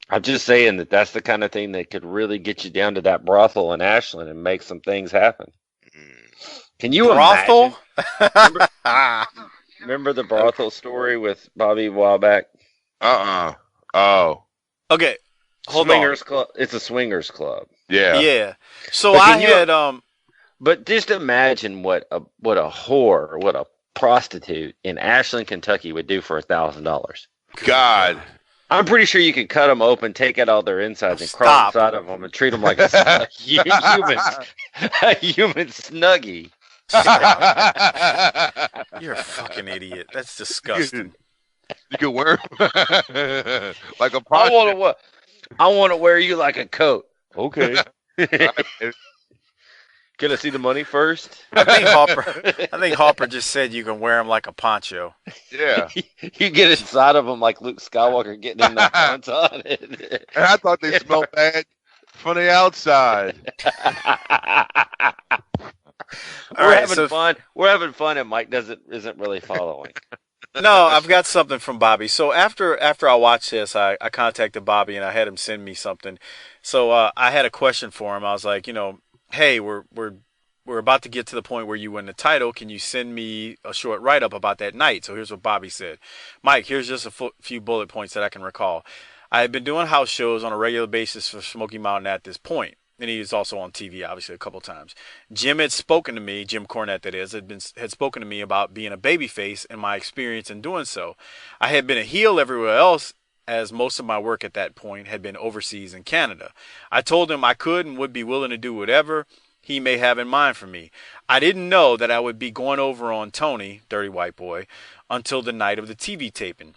[SPEAKER 2] I'm just saying that's the kind of thing that could really get you down to that brothel in Ashland and make some things happen. Can you
[SPEAKER 1] imagine?
[SPEAKER 2] Remember the brothel story with Bobby a while back?
[SPEAKER 3] Oh.
[SPEAKER 1] Okay. Hold
[SPEAKER 2] swingers
[SPEAKER 1] on.
[SPEAKER 2] Club. It's a swingers club.
[SPEAKER 3] Yeah.
[SPEAKER 1] Yeah. So I had
[SPEAKER 2] But just imagine what a whore, what a prostitute in Ashland, Kentucky would do for $1,000.
[SPEAKER 3] God.
[SPEAKER 2] I'm pretty sure you could cut them open, take out all their insides, and crawl inside of them and treat them like a human snuggie.
[SPEAKER 1] You're a fucking idiot. That's disgusting.
[SPEAKER 3] You can wear like a prostitute.
[SPEAKER 2] I want to wear you like a coat. Okay. Can I see the money first?
[SPEAKER 1] I think Harper just said you can wear them like a poncho.
[SPEAKER 3] Yeah.
[SPEAKER 2] You get inside of them like Luke Skywalker getting in the front on it.
[SPEAKER 3] And I thought they smelled bad from the outside.
[SPEAKER 2] We're having fun. We're having fun, and Mike isn't really following.
[SPEAKER 1] No, I've got something from Bobby. So after I watched this, I contacted Bobby and I had him send me something. So I had a question for him. I was like, hey, we're about to get to the point where you win the title. Can you send me a short write-up about that night? So here's what Bobby said. Mike, here's just a few bullet points that I can recall. I had been doing house shows on a regular basis for Smoky Mountain at this point. and he was also on TV, obviously, a couple times. Jim had spoken to me, Jim Cornette that is, had spoken to me about being a babyface and my experience in doing so. I had been a heel everywhere else, as most of my work at that point had been overseas in Canada. I told him I could and would be willing to do whatever he may have in mind for me. I didn't know that I would be going over on Tony, Dirty White Boy, until the night of the TV taping.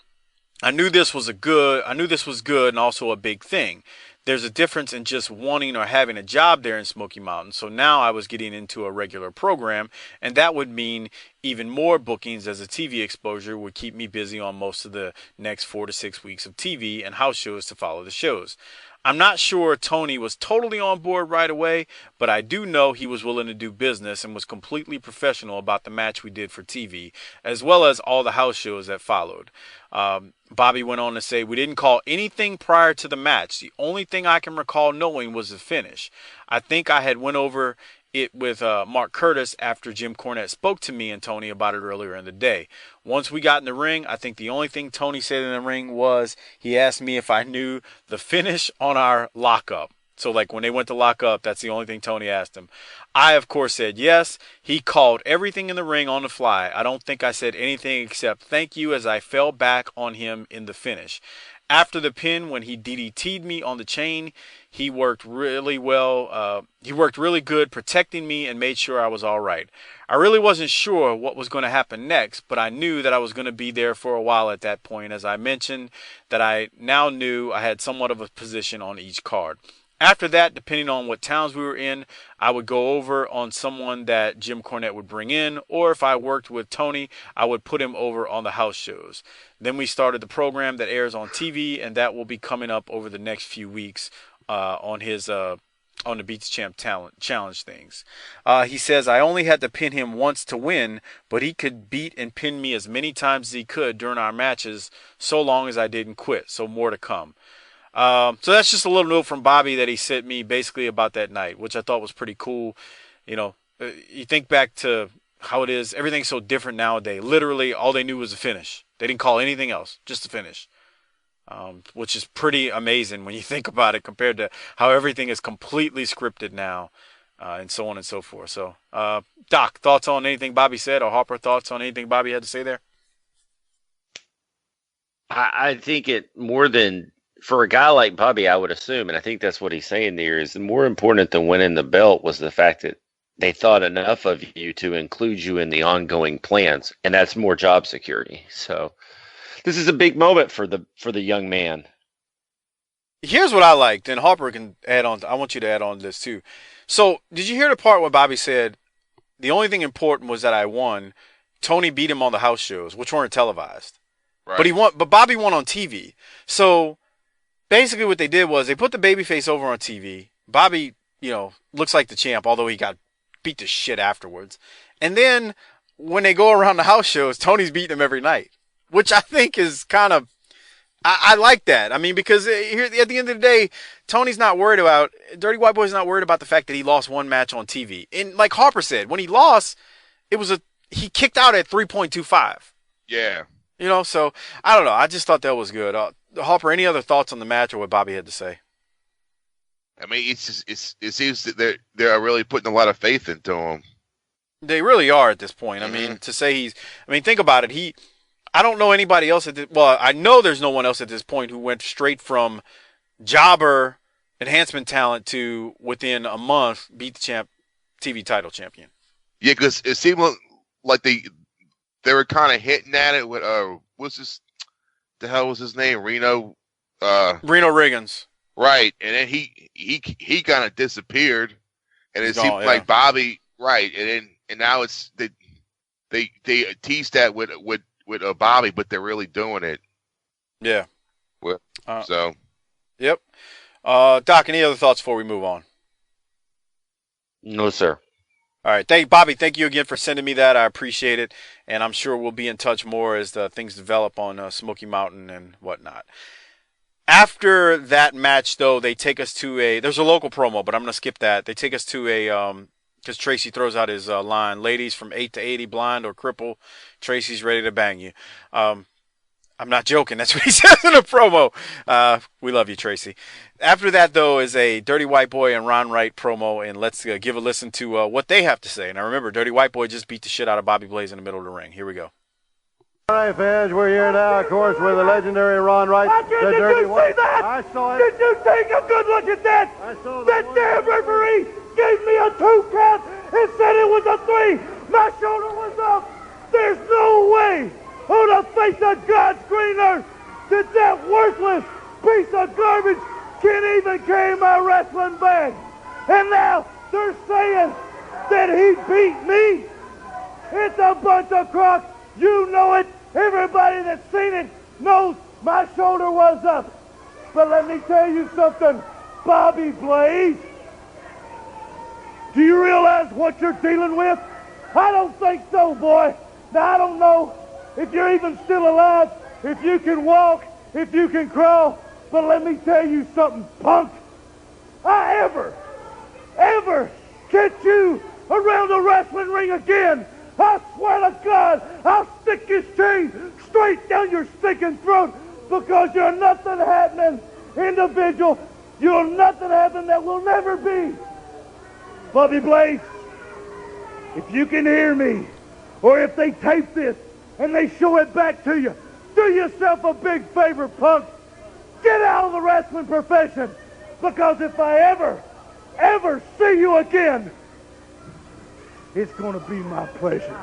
[SPEAKER 1] I knew this was good and also a big thing. There's a difference in just wanting or having a job there in Smoky Mountain. So now I was getting into a regular program, and that would mean even more bookings, as a TV exposure would keep me busy on most of the next 4 to 6 weeks of TV and house shows to follow the shows. I'm not sure Tony was totally on board right away, but I do know he was willing to do business and was completely professional about the match we did for TV, as well as all the house shows that followed. Bobby went on to say, we didn't call anything prior to the match. The only thing I can recall knowing was the finish. I think I had went over it with Mark Curtis after Jim Cornette spoke to me and Tony about it earlier in the day. Once we got in the ring, I think the only thing Tony said in the ring was he asked me if I knew the finish on our lockup. So like when they went to lock up, that's the only thing Tony asked him. I, of course, said yes. He called everything in the ring on the fly. I don't think I said anything except thank you as I fell back on him in the finish. After the pin, when he DDT'd me on the chain, he worked really well. He worked really good protecting me and made sure I was all right. I really wasn't sure what was going to happen next, but I knew that I was going to be there for a while at that point. As I mentioned, that I now knew I had somewhat of a position on each card. After that, depending on what towns we were in, I would go over on someone that Jim Cornette would bring in, or if I worked with Tony, I would put him over on the house shows. Then we started the program that airs on TV, and that will be coming up over the next few weeks on the Beat the Champ Talent Challenge things. He says, I only had to pin him once to win, but he could beat and pin me as many times as he could during our matches, so long as I didn't quit. So more to come. So that's just a little note from Bobby that he sent me basically about that night, which I thought was pretty cool. You know, you think back to how it is. Everything's so different nowadays. Literally, all they knew was the finish. They didn't call anything else, just the finish, which is pretty amazing when you think about it compared to how everything is completely scripted now, and so on and so forth. So, Doc, thoughts on anything Bobby said, or Harper, thoughts on anything Bobby had to say there?
[SPEAKER 2] I think it more than... For a guy like Bobby, I would assume, and I think that's what he's saying there, is more important than winning the belt was the fact that they thought enough of you to include you in the ongoing plans, and that's more job security. So this is a big moment for the young man.
[SPEAKER 1] Here's what I liked, and Harper can add on. I want you to add on to this too. So did you hear the part where Bobby said, the only thing important was that I won? Tony beat him on the house shows, which weren't televised. Right. But Bobby won on TV. So basically what they did was they put the babyface over on TV. Bobby, looks like the champ, although he got beat to shit afterwards. And then when they go around the house shows, Tony's beating him every night, which I think is kind of, I like that. I mean, because here at the end of the day, Tony's not worried about, Dirty White Boy's not worried about the fact that he lost one match on TV. And like Harper said, when he lost, he kicked out at 3.25.
[SPEAKER 3] Yeah.
[SPEAKER 1] So I don't know. I just thought that was good. Harper, any other thoughts on the match or what Bobby had to say?
[SPEAKER 3] I mean, it seems that they're really putting a lot of faith into him.
[SPEAKER 1] They really are at this point. Mm-hmm. I mean, to say think about it. I don't know anybody else I know there's no one else at this point who went straight from jobber enhancement talent to within a month beat the champ, TV title champion.
[SPEAKER 3] Yeah, because it seemed like they were kind of hitting at it with the hell was his name? Reno
[SPEAKER 1] Riggins.
[SPEAKER 3] Right. And then he kind of disappeared. And it seemed like Bobby, right. And now it's they teased that with Bobby, but they're really doing it.
[SPEAKER 1] Yeah.
[SPEAKER 3] Well,
[SPEAKER 1] Yep. Doc, any other thoughts before we move on?
[SPEAKER 2] No, sir.
[SPEAKER 1] All right. Bobby, thank you again for sending me that. I appreciate it. And I'm sure we'll be in touch more as things develop on Smoky Mountain and whatnot. After that match, though, they take us to there's a local promo, but I'm going to skip that. They take us to because Tracy throws out his line, ladies from 8 to 80, blind or cripple, Tracy's ready to bang you. I'm not joking. That's what he says in a promo. We love you, Tracy. After that, though, is a Dirty White Boy and Ron Wright promo, and let's give a listen to what they have to say. Now, remember, Dirty White Boy just beat the shit out of Bobby Blaze in the middle of the ring. Here we go.
[SPEAKER 4] All right, fans, we're here now, of course, with the legendary Ron Wright.
[SPEAKER 5] Did you see that?
[SPEAKER 4] I saw it.
[SPEAKER 5] Did you take a good look at that?
[SPEAKER 4] I saw
[SPEAKER 5] that damn referee gave me a 2 count and said it was a 3. My shoulder was up. There's no way on the face of God's green earth that worthless piece of garbage can even carry my wrestling bag. And now they're saying that he beat me. It's a bunch of crock. You know it. Everybody that's seen it knows my shoulder was up. But let me tell you something, Bobby Blaze. Do you realize what you're dealing with? I don't think so, boy. Now, I don't know if you're even still alive, if you can walk, if you can crawl, but let me tell you something, punk. I ever catch you around a wrestling ring again, I swear to God, I'll stick this chain straight down your stinking throat because you're nothing happening individual. You're nothing happening that will never be. Bobby Blaze, if you can hear me, or if they tape this and they show it back to you, do yourself a big favor, punk. Get out of the wrestling profession, because if I ever see you again, it's going to be my pleasure.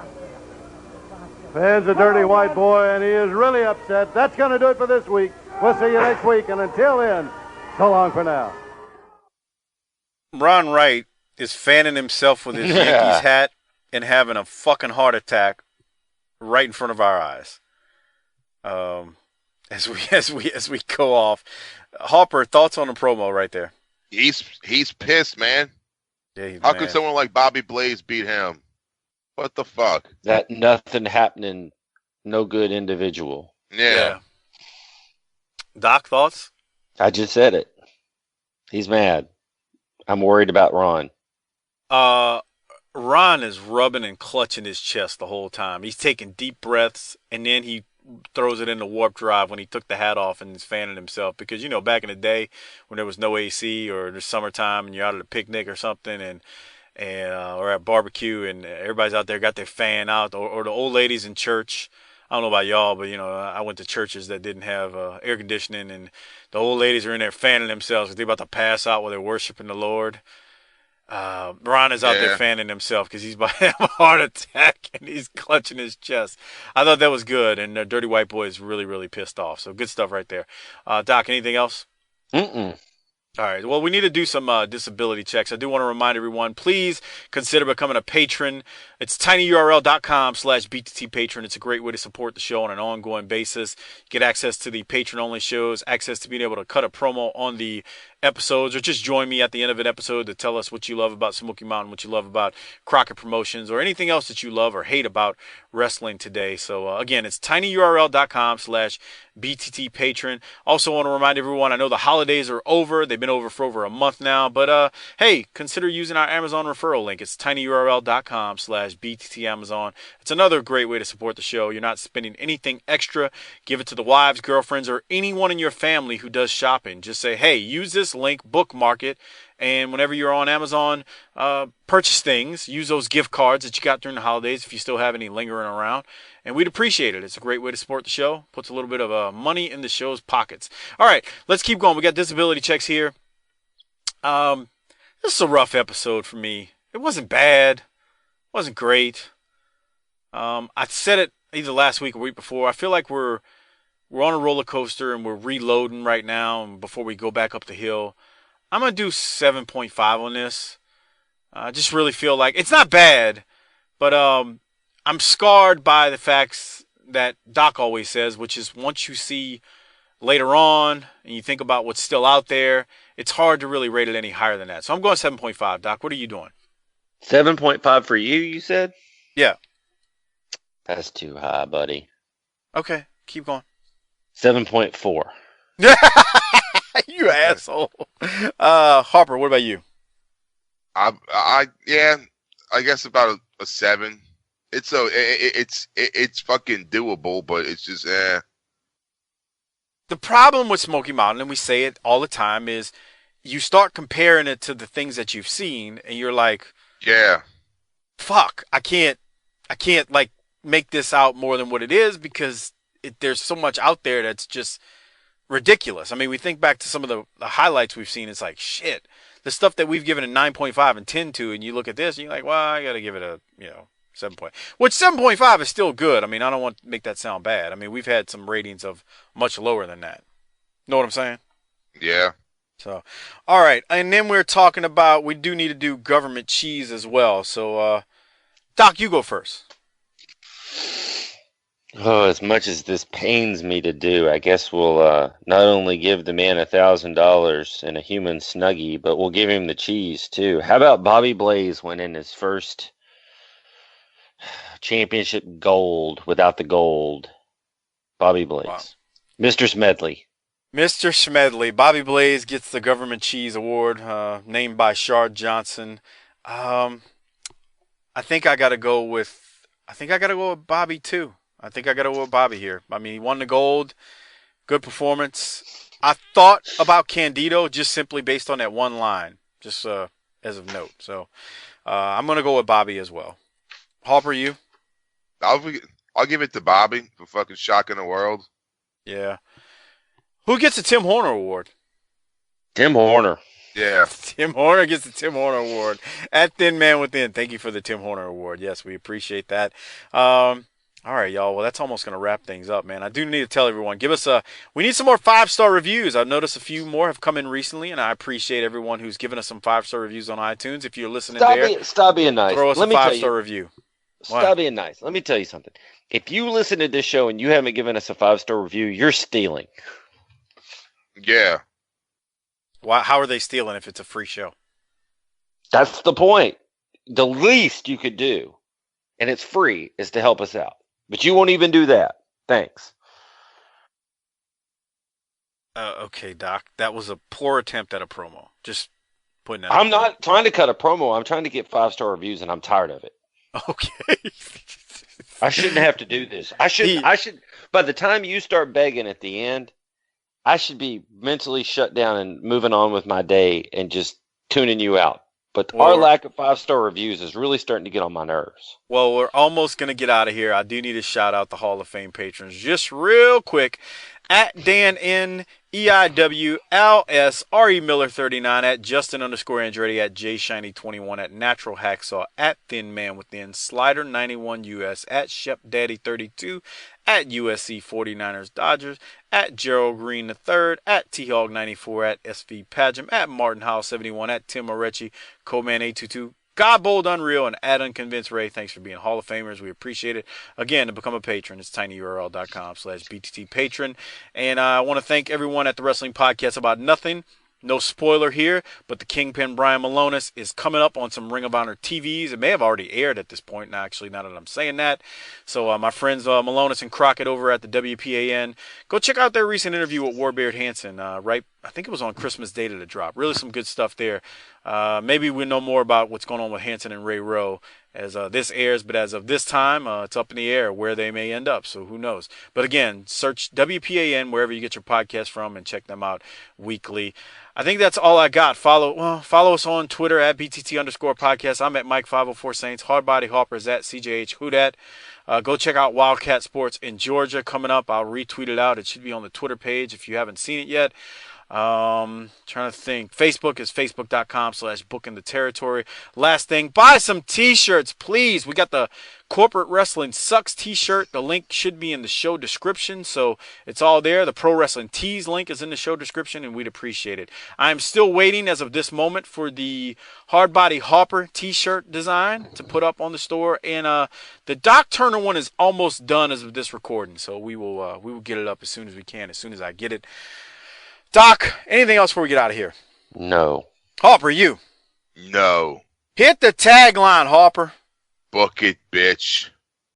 [SPEAKER 4] Fans, the Dirty White Boy, and he is really upset. That's going to do it for this week. We'll see you next week, and until then, so long for now.
[SPEAKER 1] Ron Wright is fanning himself with his Yankees hat and having a fucking heart attack right in front of our eyes. As we go off, Harper, thoughts on the promo right there?
[SPEAKER 3] He's pissed, man.
[SPEAKER 1] Yeah,
[SPEAKER 3] How could someone like Bobby Blaze beat him? What the fuck?
[SPEAKER 2] That nothing happening, no good individual.
[SPEAKER 3] Yeah.
[SPEAKER 1] Doc, thoughts?
[SPEAKER 2] I just said it. He's mad. I'm worried about Ron.
[SPEAKER 1] Ron is rubbing and clutching his chest the whole time. He's taking deep breaths, and then he throws it in the warp drive when he took the hat off and is fanning himself. Because, you know, back in the day when there was no AC or the summertime and you're out at a picnic or something and or at barbecue and everybody's out there got their fan out, or the old ladies in church. I don't know about y'all, but, you know, I went to churches that didn't have air conditioning, and the old ladies are in there fanning themselves because they're about to pass out while they're worshiping the Lord. Ron is out there fanning himself because he's about to have a heart attack and he's clutching his chest. I thought that was good, and Dirty White Boy is really, really pissed off. So good stuff right there. Doc, anything else?
[SPEAKER 2] Mm-mm.
[SPEAKER 1] All right. Well, we need to do some disability checks. I do want to remind everyone, please consider becoming a patron. It's tinyurl.com/BTT patron. It's a great way to support the show on an ongoing basis. Get access to the patron-only shows, access to being able to cut a promo on the episodes, or just join me at the end of an episode to tell us what you love about Smoky Mountain, what you love about Crockett Promotions, or anything else that you love or hate about wrestling today. So, again, it's tinyurl.com/BTT patron. Also want to remind everyone, I know the holidays are over. They've been over for over a month now, but hey, consider using our Amazon referral link. It's tinyurl.com/BTT Amazon. It's another great way to support the show. You're not spending anything extra. Give it to the wives, girlfriends, or anyone in your family who does shopping. Just say, hey, use this link, bookmark it, and whenever you're on Amazon, purchase things, use those gift cards that you got during the holidays if you still have any lingering around, and we'd appreciate it. It's a great way to support the show. Puts a little bit of money in the show's pockets. All right, let's keep going. We got disability checks here. This is a rough episode for me. It wasn't bad. It wasn't great. I said it either last week or week before. I feel like we're on a roller coaster and we're reloading right now before we go back up the hill. I'm going to do 7.5 on this. I just really feel like it's not bad, but I'm scarred by the facts that Doc always says, which is once you see later on and you think about what's still out there, it's hard to really rate it any higher than that. So I'm going 7.5. Doc, what are you doing?
[SPEAKER 2] 7.5 for you said?
[SPEAKER 1] Yeah.
[SPEAKER 2] That's too high, buddy.
[SPEAKER 1] Okay, keep going.
[SPEAKER 2] 7.4.
[SPEAKER 1] You asshole. Harper, what about you?
[SPEAKER 3] I guess about a 7. It's fucking doable, but it's just
[SPEAKER 1] The problem with Smoky Mountain, and we say it all the time, is you start comparing it to the things that you've seen, and you're like,
[SPEAKER 3] yeah,
[SPEAKER 1] fuck, I can't like make this out more than what it is because there's so much out there that's just ridiculous. I mean, we think back to some of the highlights we've seen. It's like, shit, the stuff that we've given a 9.5 and 10 to, and you look at this and you're like, well, I got to give it a, 7 point. Which 7.5 is still good. I mean, I don't want to make that sound bad. I mean, we've had some ratings of much lower than that. Know what I'm saying?
[SPEAKER 3] Yeah.
[SPEAKER 1] So, all right. And then we're talking about, we do need to do government cheese as well. So, Doc, you go first.
[SPEAKER 2] Oh, as much as this pains me to do, I guess we'll not only give the man $1,000 and a human Snuggie, but we'll give him the cheese too. How about Bobby Blaze winning his first championship gold without the gold? Bobby Blaze. Wow. Mr. Smedley.
[SPEAKER 1] Mr. Smedley. Bobby Blaze gets the government cheese award, named by Shard Johnson. I think I got to go with Bobby too. I think I got to go with Bobby here. I mean, he won the gold. Good performance. I thought about Candido just simply based on that one line, just as of note. So I'm going to go with Bobby as well. Harper, you?
[SPEAKER 3] I'll give it to Bobby for fucking shocking the world.
[SPEAKER 1] Yeah. Who gets the Tim Horner award?
[SPEAKER 2] Tim Horner.
[SPEAKER 3] Yeah.
[SPEAKER 1] Tim Horner gets the Tim Horner award. At Thin Man Within, thank you for the Tim Horner award. Yes, we appreciate that. All right, y'all. Well, that's almost going to wrap things up, man. I do need to tell everyone, we need some more 5-star reviews. I've noticed a few more have come in recently, and I appreciate everyone who's given us some 5-star reviews on iTunes. If you're listening
[SPEAKER 2] stop being nice.
[SPEAKER 1] Throw us a 5-star review.
[SPEAKER 2] Stop being nice. Let me tell you something. If you listen to this show and you haven't given us a 5-star review, you're stealing.
[SPEAKER 3] Yeah.
[SPEAKER 1] Why? How are they stealing if it's a free show?
[SPEAKER 2] That's the point. The least you could do, and it's free, is to help us out. But you won't even do that. Thanks.
[SPEAKER 1] Okay, Doc. That was a poor attempt at a promo. Just putting that.
[SPEAKER 2] I'm not trying to cut a promo. I'm trying to get 5-star reviews, and I'm tired of it.
[SPEAKER 1] Okay.
[SPEAKER 2] I shouldn't have to do this. I should. By the time you start begging at the end, I should be mentally shut down and moving on with my day and just tuning you out. But our lack of 5-star reviews is really starting to get on my nerves.
[SPEAKER 1] Well, we're almost going to get out of here. I do need to shout out the Hall of Fame patrons just real quick. At Dan N. EIWLS RE Miller 39, at Justin _Andretti, at JShiny21, at Natural Hacksaw, at Thin Man Within, Slider 91 US, at Shep Daddy 32, at USC 49ers Dodgers, at Gerald Green III, at T-Hog 94, at SV Pageant, at Martin Howell 71, at Tim Orechi, Coleman 822. God Bold Unreal, and at Unconvinced Ray. Thanks for being Hall of Famers. We appreciate it. Again, to become a patron, it's tinyurl.com/BTT patron. And I want to thank everyone at the Wrestling Podcast About Nothing. No spoiler here, but the Kingpin Brian Malonis is coming up on some Ring of Honor TVs. It may have already aired at this point, now that I'm saying that. So my friends Malonis and Crockett over at the WPAN, go check out their recent interview with Warbeard Hansen. I think it was on Christmas Day to the drop. Really some good stuff there. Maybe we'll know more about what's going on with Hansen and Ray Rowe as this airs, but as of this time, it's up in the air where they may end up, so who knows. But again, search WPAN wherever you get your podcast from and check them out weekly. I think that's all I got. Follow us on Twitter at BTT_podcast. I'm at Mike504 Saints. Hardbody Hopper is at CJH Houdat. Go check out Wildcat Sports in Georgia coming up. I'll retweet it out. It should be on the Twitter page if you haven't seen it yet. Trying to think. Facebook is facebook.com/bookintheterritory. Last thing, buy some t-shirts, please. We got the Corporate Wrestling Sucks t-shirt. The link should be in the show description, so it's all there. The Pro Wrestling Tees link is in the show description, and we'd appreciate it. I'm still waiting as of this moment for the Hardbody Hopper t-shirt design to put up on the store, and the Doc Turner one is almost done as of this recording, so we will get it up as soon as we can, as soon as I get it. Doc, anything else before we get out of here?
[SPEAKER 2] No.
[SPEAKER 1] Hopper, you?
[SPEAKER 3] No.
[SPEAKER 1] Hit the tagline, Hopper.
[SPEAKER 3] Book it, bitch.